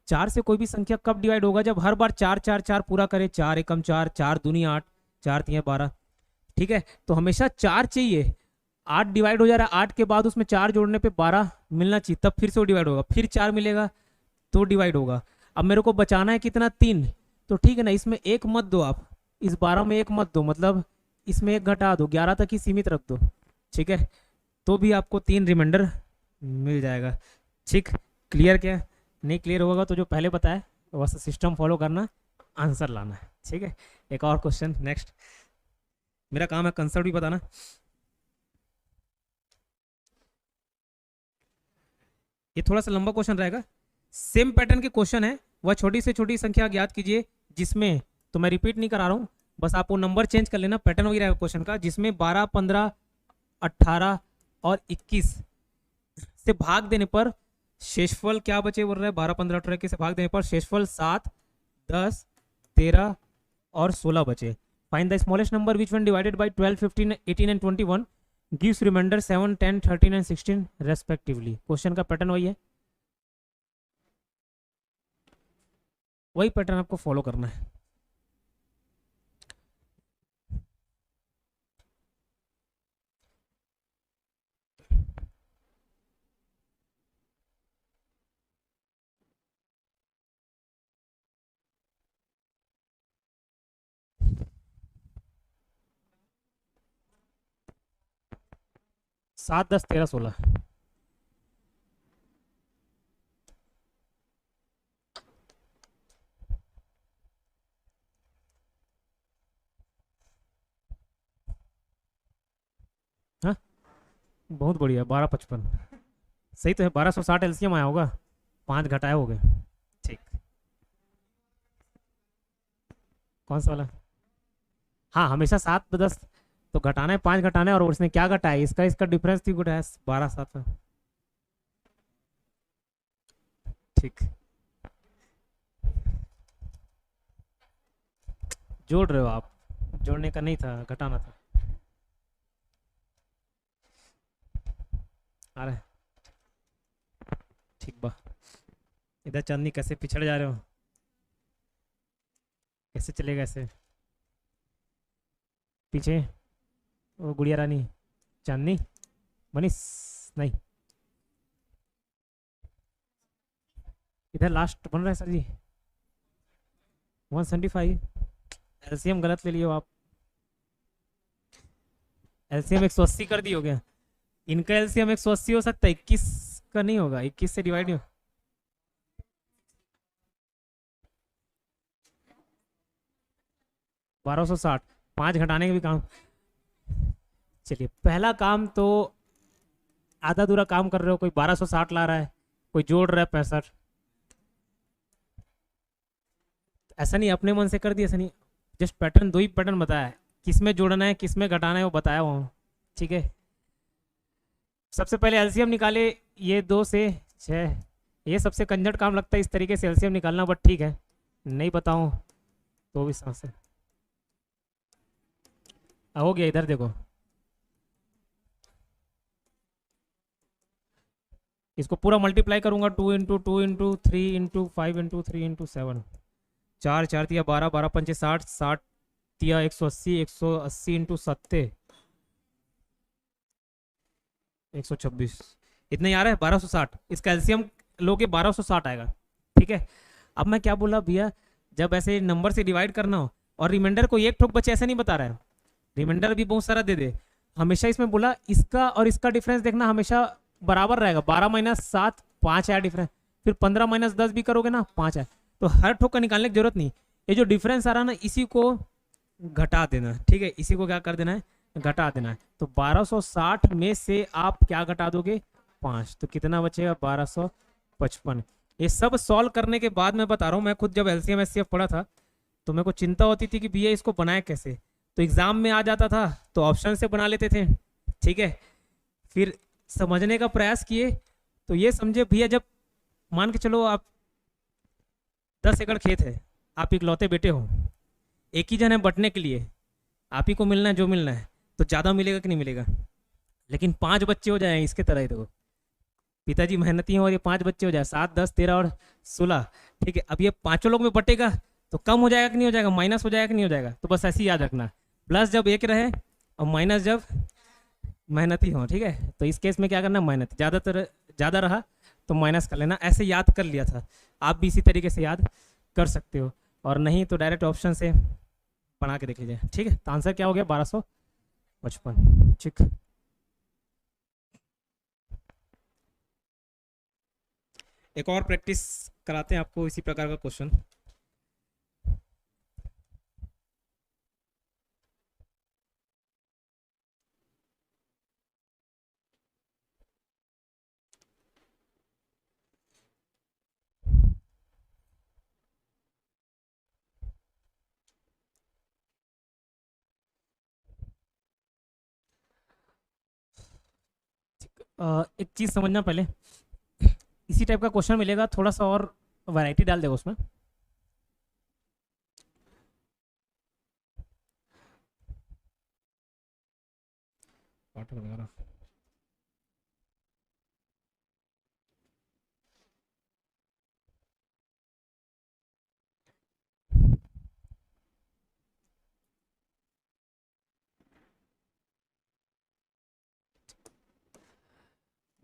4 से कोई भी संख्या कब डिवाइड होगा, जब हर बार 4 4 4 पूरा करे, 4 एकम 4, 4 दूनी 8, 4 तिया 12, ठीक है। तो हमेशा 4 चाहिए, 8 डिवाइड हो जा रहा है, 8 के बाद उसमें 4 जोड़ने पे 12 मिलना चाहिए, तब फिर से वो डिवाइड होगा, फिर 4 मिलेगा तो डिवाइड होगा। अब मेरे को बचाना है कितना 3, तो ठीक है ना, इसमें 1 मत दो आप, इस 12 में 1 मत दो, मतलब इसमें 1 घटा दो, 11 तक ही सीमित रख दो, ठीक है, तो भी आपको 3 रिमाइंडर मिल जाएगा, ठीक। क्लियर क्या, नहीं क्लियर होगा तो जो पहले बताया बस सिस्टम फॉलो करना, आंसर लाना है, ठीक है। एक और क्वेश्चन नेक्स्ट, मेरा काम है कंसेप्ट भी बताना। ये थोड़ा सा लंबा क्वेश्चन रहेगा, सेम पैटर्न के क्वेश्चन है, वह छोटी से छोटी संख्या ज्ञात कीजिए जिसमें, तो मैं रिपीट नहीं करा रहा हूँ, बस आपको नंबर चेंज कर लेना, पैटर्न वही रहेगा क्वेश्चन का, जिसमें 12 15 18 और 21 से भाग देने पर शेषफल क्या बचे, बोल रहा है 12 15 18 21 से भाग देने पर शेषफल 7 10 13 और 16 बचे। Find the smallest number which one divided by 12 15 18 and 21 gives remainder 7 10 13 and 16 respectively. Question का पैटर्न वही है, वही पैटर्न आपको फॉलो करना है। सात 10 13 16, बहुत बढ़िया, 1255 सही तो है। 1260 एलसीएम आया होगा, 5 घटाए हो गए। ठीक, कौन सा वाला? हाँ, हमेशा 7 10 तो घटाना है, 5 घटाना है, और उसने क्या घटाया, इसका इसका डिफरेंस थी घटाया 12 7 में। ठीक, जोड़ रहे हो आप, जोड़ने का नहीं था, घटाना था। आ रहा है, ठीक बा। इधर चांदनी कैसे पिछड़ जा रहे हो, कैसे चलेगा ऐसे पीछे? वो गुड़िया रानी, चांदनी, मनीष, नहीं, इधर लास्ट बन रहा है सर जी 175। एलसीएम गलत ले लियो आप, एलसीएम 180 कर दियो क्या? इनका एलसीएम 180 हो सकता है, 21 का नहीं होगा, 21 से डिवाइड हो। बारह सौ साठ, 5 घटाने का भी काम। चलिए, पहला काम तो आधा अधूरा काम कर रहे हो, कोई 1260 ला रहा है, कोई जोड़ रहा है 65। ऐसा नहीं अपने मन से कर दिया, ऐसा नहीं, जस्ट पैटर्न, 2 ही पैटर्न बताया है, किस में जोड़ना है किस में घटाना है वो बताया हुआ हूँ। ठीक है, सबसे पहले एलसीएम निकाले, ये 2 से 6, ये सबसे कंजट काम लगता है इस तरीके से एलसीएम निकालना, बट ठीक है, नहीं बताऊँ तो भी सांस है। हो गया, इधर देखो, इसको पूरा मल्टीप्लाई करूंगा, 2 into 2 into 3 into 5 into 3 into 7, 4 4 दिया 12, 12 पंचे 60, 60 दिया 180, 180 इंटू 70 126, इतना ही आ रहा है 1260। इसका एलसीएम लोगे 1260 आएगा। ठीक है, अब मैं क्या बोला भैया, जब ऐसे नंबर से डिवाइड करना हो और रिमाइंडर को एक ठोक बचे, ऐसा नहीं बता रहा है, रिमाइंडर भी बहुत सारा दे दे, हमेशा इसमें बोला इसका और इसका डिफरेंस देखना हमेशा बराबर रहेगा। 12 माइनस 7 5 आया डिफरेंस, फिर 15 माइनस 10 भी करोगे ना 5 है, तो हर ठोक का निकालने की जरूरत नहीं, ये जो डिफरेंस आ रहा है ना इसी को घटा देना है। ठीक है, इसी को क्या कर देना है, घटा देना है। तो 1260 में से आप क्या घटा दोगे, 5, तो कितना बचेगा 1255। ये सब सॉल्व करने के बाद मैं बता रहा हूँ, मैं खुद जब एलसीएम एचसीएफ पढ़ा था तो मेरे को चिंता होती थी कि भैया इसको बनाए कैसे, तो एग्जाम में आ जाता था तो ऑप्शन से बना लेते थे। ठीक है, फिर समझने का प्रयास किए तो ये समझे भैया, जब मान के चलो आप 10 एकड़ खेत है, आप इकलौते बेटे हो, एक ही जन है बटने के लिए, आप ही को मिलना है जो मिलना है, तो ज़्यादा मिलेगा कि नहीं मिलेगा। लेकिन 5 बच्चे हो जाए इसके तरह ही, देखो पिताजी मेहनती हैं और ये 5 बच्चे हो जाए, 7 10 13 और 16। ठीक है, अब ये 5 लोग में बटेगा तो कम हो जाएगा कि नहीं हो जाएगा, माइनस हो जाएगा कि नहीं हो जाएगा, तो बस ऐसे ही याद रखना, प्लस जब एक रहे और माइनस जब मेहनती हो। ठीक है, तो इस केस में क्या करना, मेहनत ज़्यादातर ज़्यादा रहा तो माइनस कर लेना, ऐसे याद कर लिया था, आप भी इसी तरीके से याद कर सकते हो, और नहीं तो डायरेक्ट ऑप्शन से बना के देख लीजिए। ठीक है, तो आंसर क्या हो गया 1255। ठीक, एक और प्रैक्टिस कराते हैं आपको इसी प्रकार का क्वेश्चन। एक चीज समझना पहले, इसी टाइप का क्वेश्चन मिलेगा, थोड़ा सा और वैरायटी डाल देगा उसमें।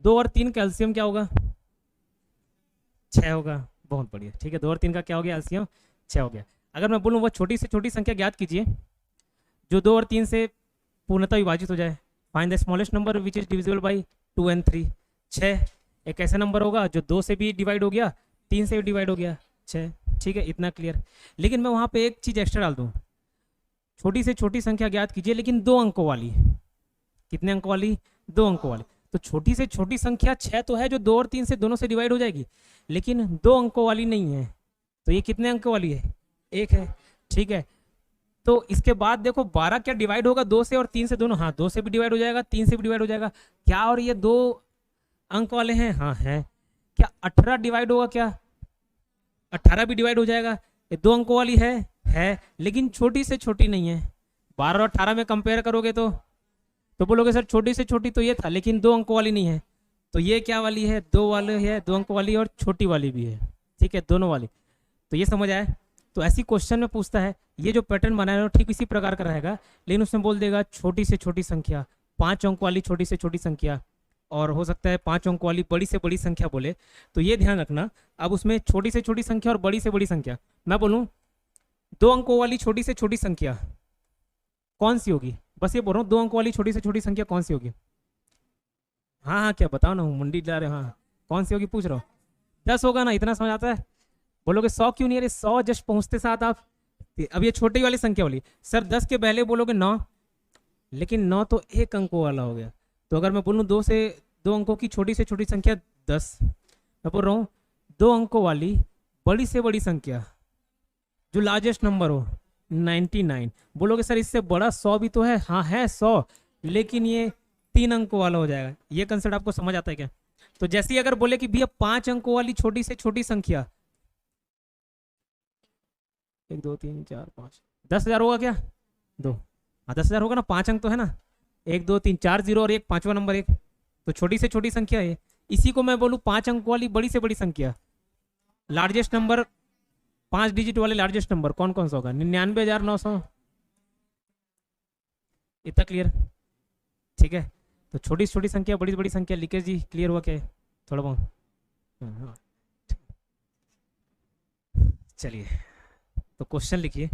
दो और 3 का एलसीएम क्या होगा, 6 होगा, बहुत बढ़िया। ठीक है, 2 और 3 का क्या हो गया, एलसीएम 6 हो गया। अगर मैं बोलूँ वह छोटी से छोटी संख्या ज्ञात कीजिए जो 2 और 3 से पूर्णतः विभाजित हो जाए, find the smallest number which is divisible by 2 and 3। 6 एक ऐसा नंबर होगा जो 2 से भी डिवाइड हो गया, 3 से भी डिवाइड हो गया, 6। ठीक है, इतना क्लियर। लेकिन मैं वहाँ पे एक चीज़ एक्स्ट्रा डाल दूँ, छोटी से छोटी संख्या ज्ञात कीजिए लेकिन 2 अंकों वाली। कितने अंकों वाली, 2 अंकों वाली। तो छोटी से छोटी संख्या 6 तो है जो 2 और 3 से दोनों से डिवाइड हो जाएगी, लेकिन 2 अंकों वाली नहीं है। तो ये कितने अंकों वाली है? 1 है। ठीक है, तो इसके बाद देखो 12 क्या डिवाइड होगा 2 से और 3 से दोनों? हाँ, 2 से भी डिवाइड हो जाएगा, 3 से भी डिवाइड हो जाएगा क्या? और ये 2 अंक वाले हैं? हाँ है। क्या 18 डिवाइड होगा? क्या 18 भी डिवाइड हो जाएगा? ये 2 अंकों वाली है, लेकिन छोटी से छोटी नहीं है। 12 और 18 में कंपेयर करोगे तो बोलोगे सर छोटी से छोटी तो ये था, लेकिन 2 अंकों वाली नहीं है। तो ये क्या वाली है? 2 वाली है, 2 अंकों वाली और छोटी वाली भी है। ठीक है, दोनों वाली। तो ये समझ आया? तो ऐसी क्वेश्चन में पूछता है, ये जो पैटर्न बनाया है ठीक इसी प्रकार का रहेगा, लेकिन उसमें बोल देगा छोटी से छोटी संख्या, 5 अंक वाली छोटी से छोटी संख्या, और हो सकता है 5 अंक वाली बड़ी से बड़ी संख्या बोले। तो ये ध्यान रखना, अब उसमें छोटी से छोटी संख्या और बड़ी से बड़ी संख्या, मैं बोलूँ 2 अंकों वाली छोटी से छोटी संख्या कौन सी होगी? बस ये बोल रहा हूँ, 2 अंकों वाली छोटी से छोटी संख्या कौन सी होगी? हाँ हाँ, क्या बताओ ना, मुंडी ला रहे हो? हाँ, कौन सी होगी पूछ रहा हूँ? 10 होगा ना, इतना समझ आता है? बोलोगे 100 क्यों नहीं? अरे 100 जस्ट पहुंचते साथ आप, अब ये छोटी वाली संख्या बोली सर 10 के पहले बोलोगे 9, लेकिन 9 तो 1 अंकों वाला हो गया। तो अगर मैं बोलूँ 2 अंकों की छोटी से छोटी संख्या 10, मैं बोल रहा हूँ 2 अंकों वाली बड़ी से बड़ी संख्या जो लार्जेस्ट नंबर हो 99। बोलोगे सर इससे बड़ा 100 भी तो है। हाँ है 100, लेकिन ये 3 अंकों वाला हो जाएगा। ये कंसेप्ट आपको समझ आता है क्या? तो जैसे ही अगर बोले कि भैया 5 अंकों वाली छोटी से छोटी संख्या, 1 2 3 4 5, 10,000 होगा क्या? 2, हाँ 10,000 होगा ना, 5 अंक तो है ना, 1 2 3 4 0 और एक 5वां नंबर 1, तो छोटी से छोटी संख्या है। इसी को मैं बोलूँ 5 अंक वाली बड़ी से बड़ी संख्या, लार्जेस्ट नंबर, 5 डिजिट वाले लार्जेस्ट नंबर कौन कौन सा होगा? 99,900। इतना क्लियर? ठीक है, तो छोटी से छोटी संख्या बड़ी से बड़ी संख्या, लीकेज जी क्लियर हुआ क्या? थोड़ा बहुत? हाँ। चलिए, तो क्वेश्चन लिखिए।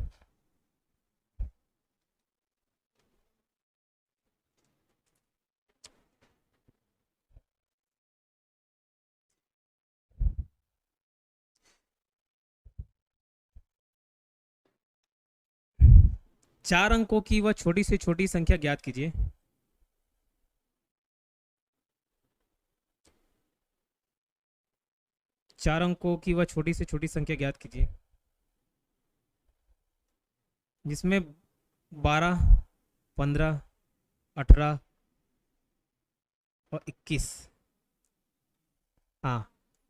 चार अंकों की वह छोटी से छोटी संख्या ज्ञात कीजिए। चार अंकों की वह छोटी से छोटी संख्या ज्ञात कीजिए जिसमें 12, 15, 18 और 21, हाँ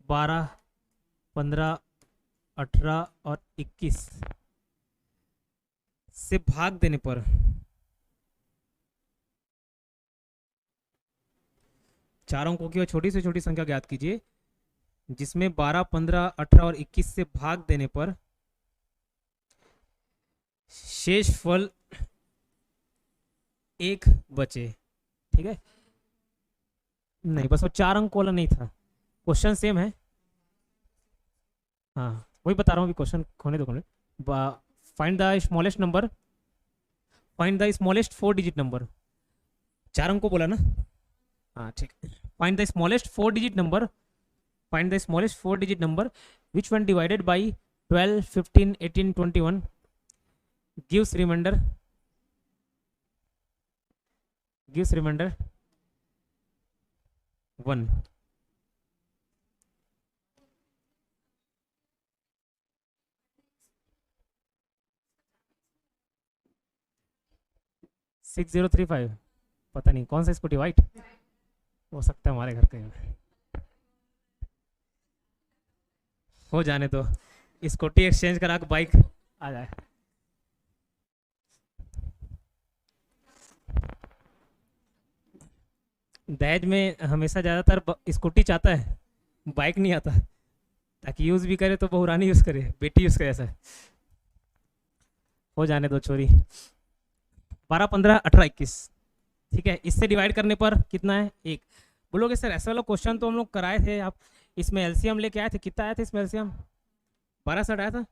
12, 15, 18 और 21 से भाग देने पर चार अंकों की वह छोटी से छोटी संख्या ज्ञात कीजिए जिसमें 12, 15, 18 और 21 से भाग देने पर शेष फल 1 बचे। ठीक है, नहीं बस वो 4 अंक वाला नहीं था, क्वेश्चन सेम है। हाँ वही बता रहा हूँ, अभी क्वेश्चन खोने दो। Find the smallest number, find the smallest 4 digit number, 4 अंक को बोला ना? हाँ ठीक। Find the smallest 4 digit number, find the smallest 4 digit number which one divided by 12, 15, 18, 21 gives remainder 1। 6035, पता नहीं कौन सा स्कूटी, वाइट हो सकता है, हमारे घर का हो जाने तो स्कूटी एक्सचेंज करा के बाइक आ जाए। दहेज में हमेशा ज़्यादातर स्कूटी चाहता है, बाइक नहीं आता, ताकि यूज़ भी करे तो बहुरानी यूज़ करे, बेटी यूज़ करे, ऐसा हो जाने दो छोरी। 12, 15, 18, 21, ठीक है, इससे डिवाइड करने पर कितना है? 1। बोलोगे सर ऐसा वाला क्वेश्चन तो हम लोग कराए थे, आप इसमें एलसीएम लेके आए थे, कितना आया था इसमें एलसीएम? 12 आया था,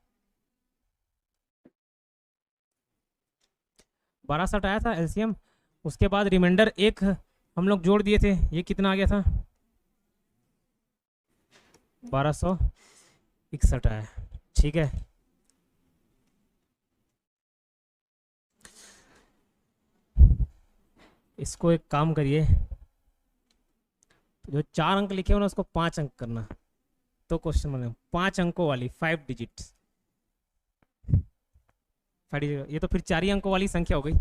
12 आया था एलसीएम। उसके बाद रिमाइंडर 1 हम लोग जोड़ दिए थे, ये कितना आ गया था? 1261 आया। ठीक है, इसको एक काम करिए, तो जो 4 अंक लिखे हो ना उसको 5 अंक करना। तो क्वेश्चन बने 5 अंकों वाली 5 डिजिट्स, ये तो फिर 4 ही अंकों वाली संख्या हो गई,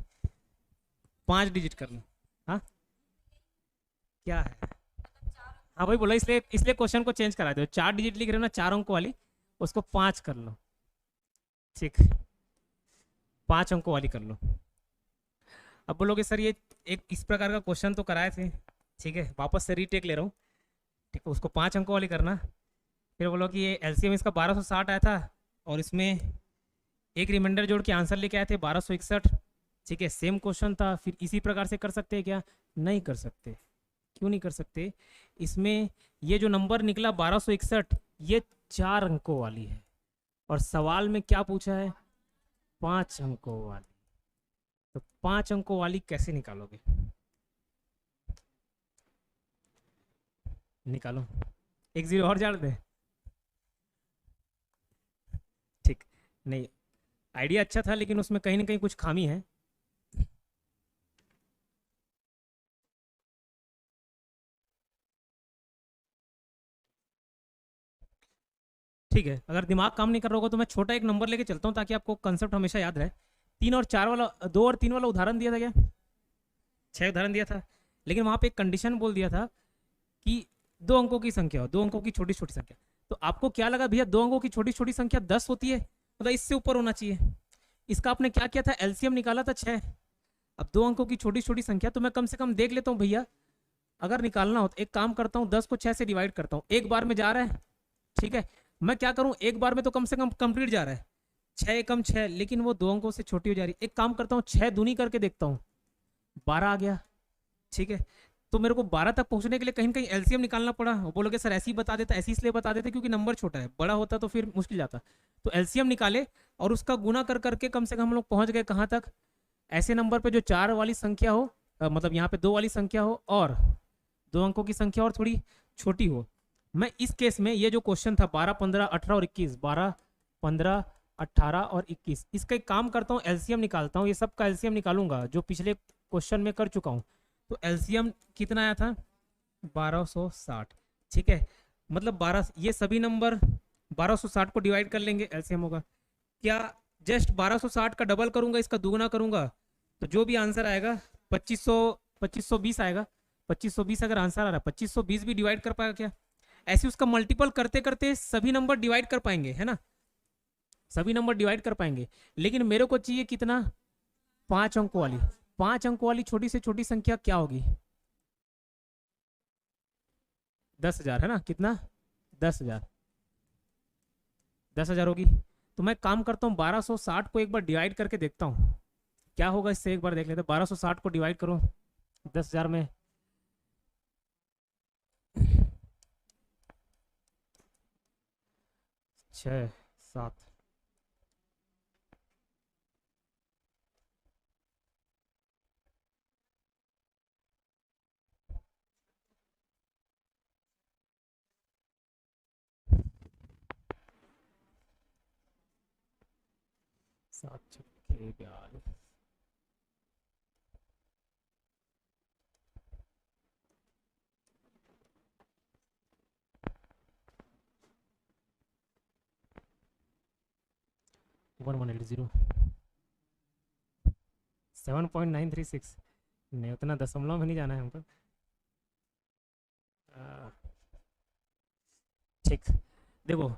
5 डिजिट करना। हाँ क्या है, हाँ भाई बोला, इसलिए इसलिए क्वेश्चन को चेंज करा दो, 4 डिजिट लिख रहे हो ना 4 अंकों वाली, उसको 5 कर लो, ठीक, 5 अंकों वाली कर लो। अब बोलोगे सर ये एक इस प्रकार का क्वेश्चन तो कराए थे, ठीक है, वापस से रीटेक ले रहा हूँ, ठीक है, उसको 5 अंकों वाली करना। फिर बोलो कि ये एलसीएम इसका 1260 आया था और इसमें एक रिमाइंडर जोड़ के आंसर लेके आए थे 1261, ठीक है, सेम क्वेश्चन था, फिर इसी प्रकार से कर सकते हैं क्या? नहीं कर सकते। क्यों नहीं कर सकते? इसमें ये जो नंबर निकला 1261 ये 4 अंकों वाली है और सवाल में क्या पूछा है? 5 अंकों वाली। तो 5 अंकों वाली कैसे निकालोगे? निकालो, एक जीरो और जोड़ दे, ठीक, नहीं आइडिया अच्छा था लेकिन उसमें कहीं ना कहीं कुछ खामी है। ठीक है, अगर दिमाग काम नहीं कर रहा होगा तो मैं छोटा एक नंबर लेके चलता हूँ ताकि आपको कंसेप्ट हमेशा याद रहे। 3 और 4 वाला, 2 और 3 वाला उदाहरण दिया था क्या? 6 उदाहरण दिया था, लेकिन वहां पे एक कंडीशन बोल दिया था कि 2 अंकों की संख्या हो, 2 अंकों की छोटी छोटी संख्या। तो आपको क्या लगा भैया 2 अंकों की छोटी छोटी संख्या 10 होती है, मतलब इससे ऊपर होना चाहिए। इसका आपने क्या किया था? एलसीएम निकाला था 6। अब 2 अंकों की छोटी छोटी संख्या तो मैं कम से कम देख लेता हूँ भैया, अगर निकालना हो तो एक काम करता हूँ, 10 को 6 से डिवाइड करता हूँ, एक बार में जा रहा है, ठीक है, मैं क्या करूँ, एक बार में तो कम से कम कंप्लीट जा रहा है, 6 एकम 6, लेकिन वो 2 अंकों से छोटी हो जा रही है। एक काम करता हूँ 6 दूनी करके देखता हूँ, 12 आ गया, ठीक है, तो मेरे को 12 तक पहुंचने के लिए कहीं कहीं एलसीएम निकालना पड़ा। वो बोलोगे सर ऐसे ही बता देता, ऐसे इसलिए बता देते क्योंकि नंबर छोटा है, बड़ा होता तो फिर मुश्किल जाता। तो एलसीएम निकाले और उसका गुना कर करके कम से कम हम लोग पहुंच गए कहाँ तक? ऐसे नंबर पे जो 4 वाली संख्या हो, मतलब यहाँ पे 2 वाली संख्या हो और 2 अंकों की संख्या और थोड़ी छोटी हो। मैं इस केस में ये जो क्वेश्चन था 12, 15, 18 और 21, 12, 15, 18 और 21, इसका एक काम करता हूँ, एलसीएम निकालता हूँ, ये सब का एलसीएम निकालूंगा जो पिछले क्वेश्चन में कर चुका हूँ। तो एलसीएम कितना आया था? 1260, ठीक है, मतलब 12, ये सभी नंबर 1260 को डिवाइड कर लेंगे, एलसीएम होगा क्या? जस्ट 1260 का डबल करूंगा, इसका दुगना करूंगा, तो जो भी आंसर आएगा 2520 आएगा। 2520 अगर आंसर आ रहा है, 2520 भी डिवाइड कर पाएगा क्या? ऐसे उसका मल्टीपल करते करते सभी नंबर डिवाइड कर पाएंगे, है ना, सभी नंबर डिवाइड कर पाएंगे। लेकिन मेरे को चाहिए कितना? 5 अंकों वाली। 5 अंकों वाली छोटी से छोटी संख्या क्या होगी? 10,000, है ना, कितना? 10,000, 10,000 होगी। तो मैं काम करता हूँ 1260 को एक बार डिवाइड करके देखता हूँ क्या होगा, इससे एक बार देख लेते हैं। 1260 को डिवाइड करो 10,000 में, 6, 7, 7 छक्के 42, वन 180, 7.936, नहीं उतना दशमलव में नहीं जाना है हमको। ठीक, देखो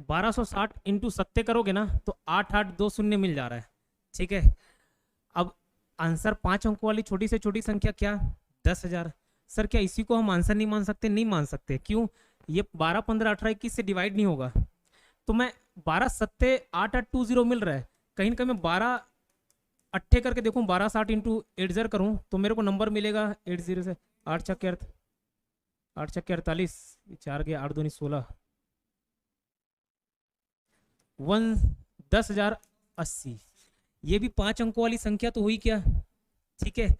1260 इंटू 70 करोगे ना तो 8820 मिल जा रहा है, ठीक है। अब आंसर 5 अंकों वाली छोटी से छोटी संख्या क्या? 10,000। सर क्या इसी को हम आंसर नहीं मान सकते? नहीं मान सकते। क्यों? ये 12, 15, 18, 21 से डिवाइड नहीं होगा। तो मैं 12 सत्ते 8820 मिल रहा है, कहीं ना कहीं मैं 12 अट्ठे करके देखूं, 1260 इंटू 80 करूं तो मेरे को नंबर मिलेगा 80 से 8 छक्के 48, 4 गया 8 दूनी 16, 10,080। ये भी 5 अंकों वाली संख्या तो हुई क्या? ठीक है,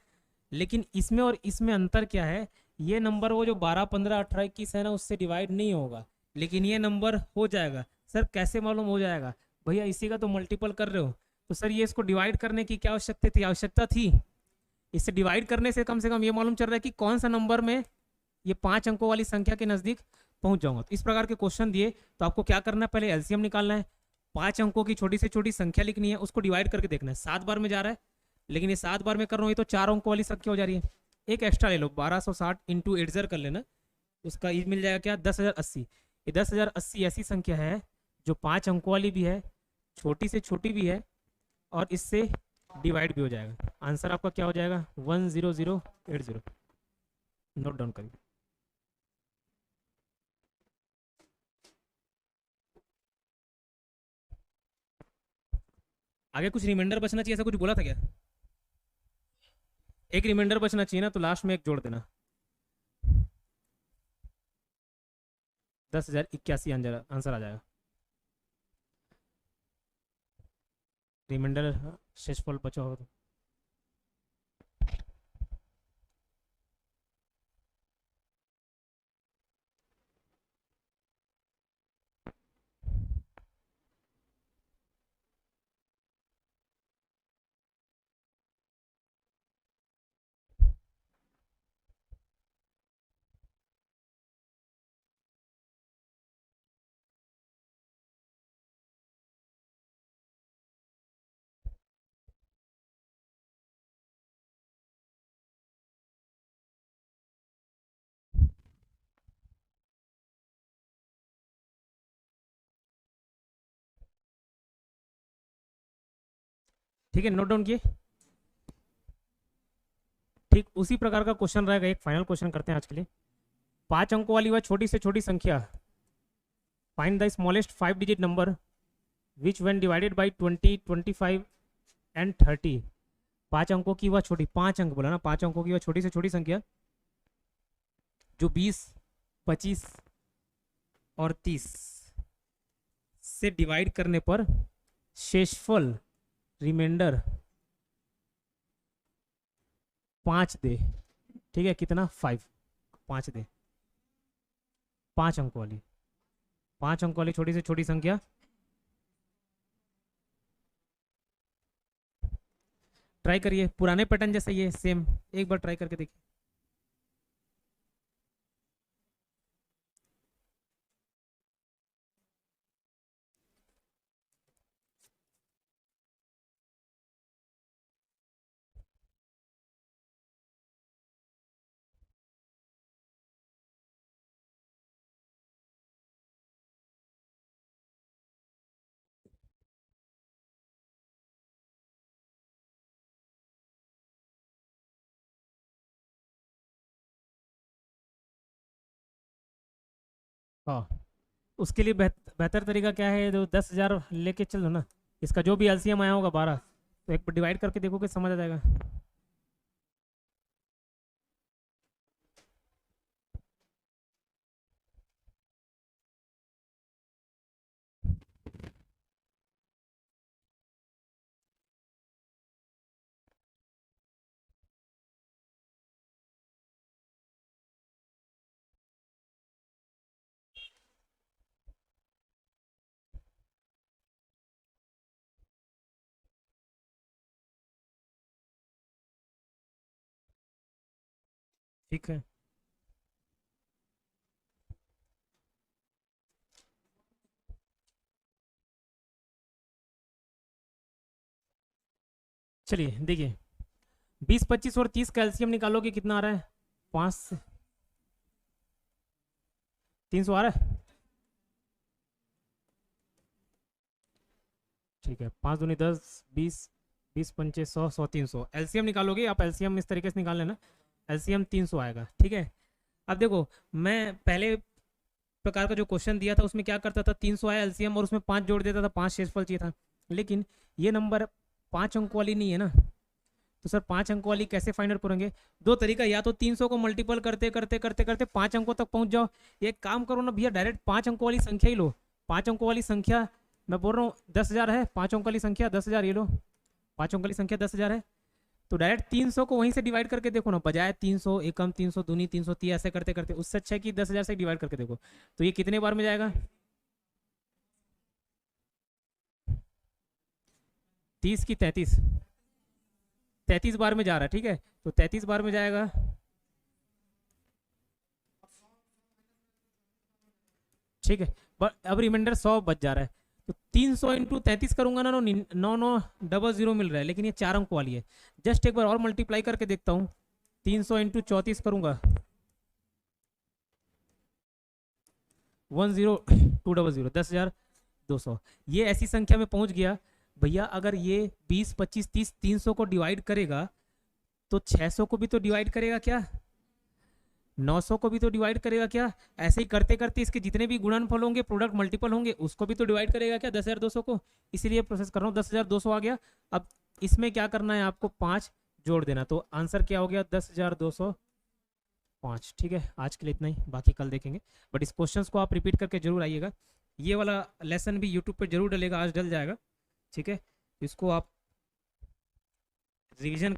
लेकिन इसमें और इसमें अंतर क्या है? ये नंबर वो जो 12, 15, 18, 21 है ना उससे डिवाइड नहीं होगा, लेकिन ये नंबर हो जाएगा। सर कैसे मालूम हो जाएगा? भैया इसी का तो मल्टीपल कर रहे हो, तो सर ये इसको डिवाइड करने की क्या आवश्यकता थी? इससे डिवाइड करने से कम ये मालूम चल रहा है कि कौन सा नंबर में ये 5 अंकों वाली संख्या के नजदीक पहुंच जाऊंगा। तो इस प्रकार के क्वेश्चन दिए तो आपको क्या करना है, पहले एलसीएम निकालना है, 5 अंकों की छोटी से छोटी संख्या लिखनी है, उसको डिवाइड करके देखना है। 7 बार में जा रहा है, लेकिन ये 7 बार में कर रहा हूँ, ये तो 4 अंकों वाली संख्या हो जा रही है। एक एक्स्ट्रा ले लो, 1260 इंटू 8 कर लेना, उसका ये मिल जाएगा क्या, 10,080। ये 10,080 ऐसी संख्या है जो 5 अंकों वाली भी है, छोटी से छोटी भी है, और इससे डिवाइड भी हो जाएगा। आंसर आपका क्या हो जाएगा, 10080। नोट डाउन करिए। आगे कुछ रिमाइंडर बचना चाहिए, ऐसा कुछ बोला था क्या? एक रिमाइंडर बचना चाहिए ना, तो लास्ट में एक जोड़ देना। 10,081 आंसर आ जाएगा। रिमाइंडर शेषफल बचा हो तो ठीक है, नोट डाउन किए। ठीक उसी प्रकार का क्वेश्चन रहेगा, एक फाइनल क्वेश्चन करते हैं आज के लिए। 5 अंकों वाली वह छोटी से छोटी संख्या, find the smallest 5 digit number which when divided bye 20, 25 and 30। 5 अंकों की वह छोटी, 5 अंक बोला ना, 5 अंकों की वह छोटी से छोटी संख्या जो 20, 25 और 30 से डिवाइड करने पर शेषफल रिमाइंडर 5 दे। ठीक है, कितना, 5 दे। 5 अंक वाली, 5 अंक वाली छोटी से छोटी संख्या। ट्राई करिए, पुराने पैटर्न जैसा ये सेम, एक बार ट्राई करके देखिए। हाँ, उसके लिए बेहतर तरीका क्या है, तो 10,000 लेके चलो ना, इसका जो भी एलसीएम आया होगा 12, तो एक डिवाइड करके देखोगे समझ आ जाएगा। ठीक है, चलिए देखिए, 20, 25 और 30 का एलसीएम निकालोगे कितना आ रहा है, 5 से 300 आ रहा है। ठीक है, 5 दूनी 10, 20, 20 पंचे 100, 100 300 एलसीएम निकालोगे आप। एलसीएम इस तरीके से निकाल लेना, एलसीएम 300 आएगा। ठीक है, अब देखो, मैं पहले प्रकार का जो क्वेश्चन दिया था उसमें क्या करता था, 300 आया एलसीएम और उसमें 5 जोड़ देता था, 5 शेषफल चाहिए था। लेकिन ये नंबर 5 अंक वाली नहीं है ना, तो सर 5 अंक वाली कैसे फाइंड आउट करेंगे? दो तरीका, या तो 300 को मल्टीपल करते करते करते करते 5 अंकों तक पहुंच जाओ। एक काम करो ना भैया, डायरेक्ट 5 अंकों वाली संख्या ही लो। 5 अंकों वाली संख्या मैं बोल रहा हूँ 10,000 है, 5 अंकों वाली संख्या 10,000, ये लो 5 अंकों वाली संख्या 10,000 है, तो डायरेक्ट 300 को वहीं से डिवाइड करके देखो ना, बजाय 300 एकम 300 दूनी 330 ऐसे करते करते, उससे अच्छा है कि 10,000 से डिवाइड करके देखो। तो ये कितने बार में जाएगा, 30 की 33, 33 बार में जा रहा है। ठीक है, तो 33 बार में जाएगा, ठीक है, बट अब रिमाइंडर 100 बच जा रहा है, तो 300 इंटू 33 करूंगा ना, 9900 मिल रहा है, लेकिन ये 4 अंक वाली है। जस्ट एक बार और मल्टीप्लाई करके देखता हूँ, 300 इंटू 34 करूंगा 10200, 10,200। ये ऐसी संख्या में पहुंच गया भैया, अगर ये 20, 25, 30, 300 को डिवाइड करेगा तो 600 को भी तो डिवाइड करेगा क्या, 900 को भी तो डिवाइड करेगा क्या, ऐसे ही करते करते इसके जितने भी गुणनफल होंगे, प्रोडक्ट मल्टीपल होंगे, उसको भी तो डिवाइड करेगा क्या 10,200 को। इसीलिए प्रोसेस कर रहा हूँ। 10,200 आ गया। अब इसमें क्या करना है आपको, 5 जोड़ देना, तो आंसर क्या हो गया 10,205। ठीक है, आज के लिए इतना ही, बाकी कल देखेंगे। बट इस क्वेश्चंस को आप रिपीट करके जरूर आइएगा। ये वाला लेसन भी यूट्यूब पे जरूर डलेगा, आज डल जाएगा। ठीक है, इसको आप रिवीजन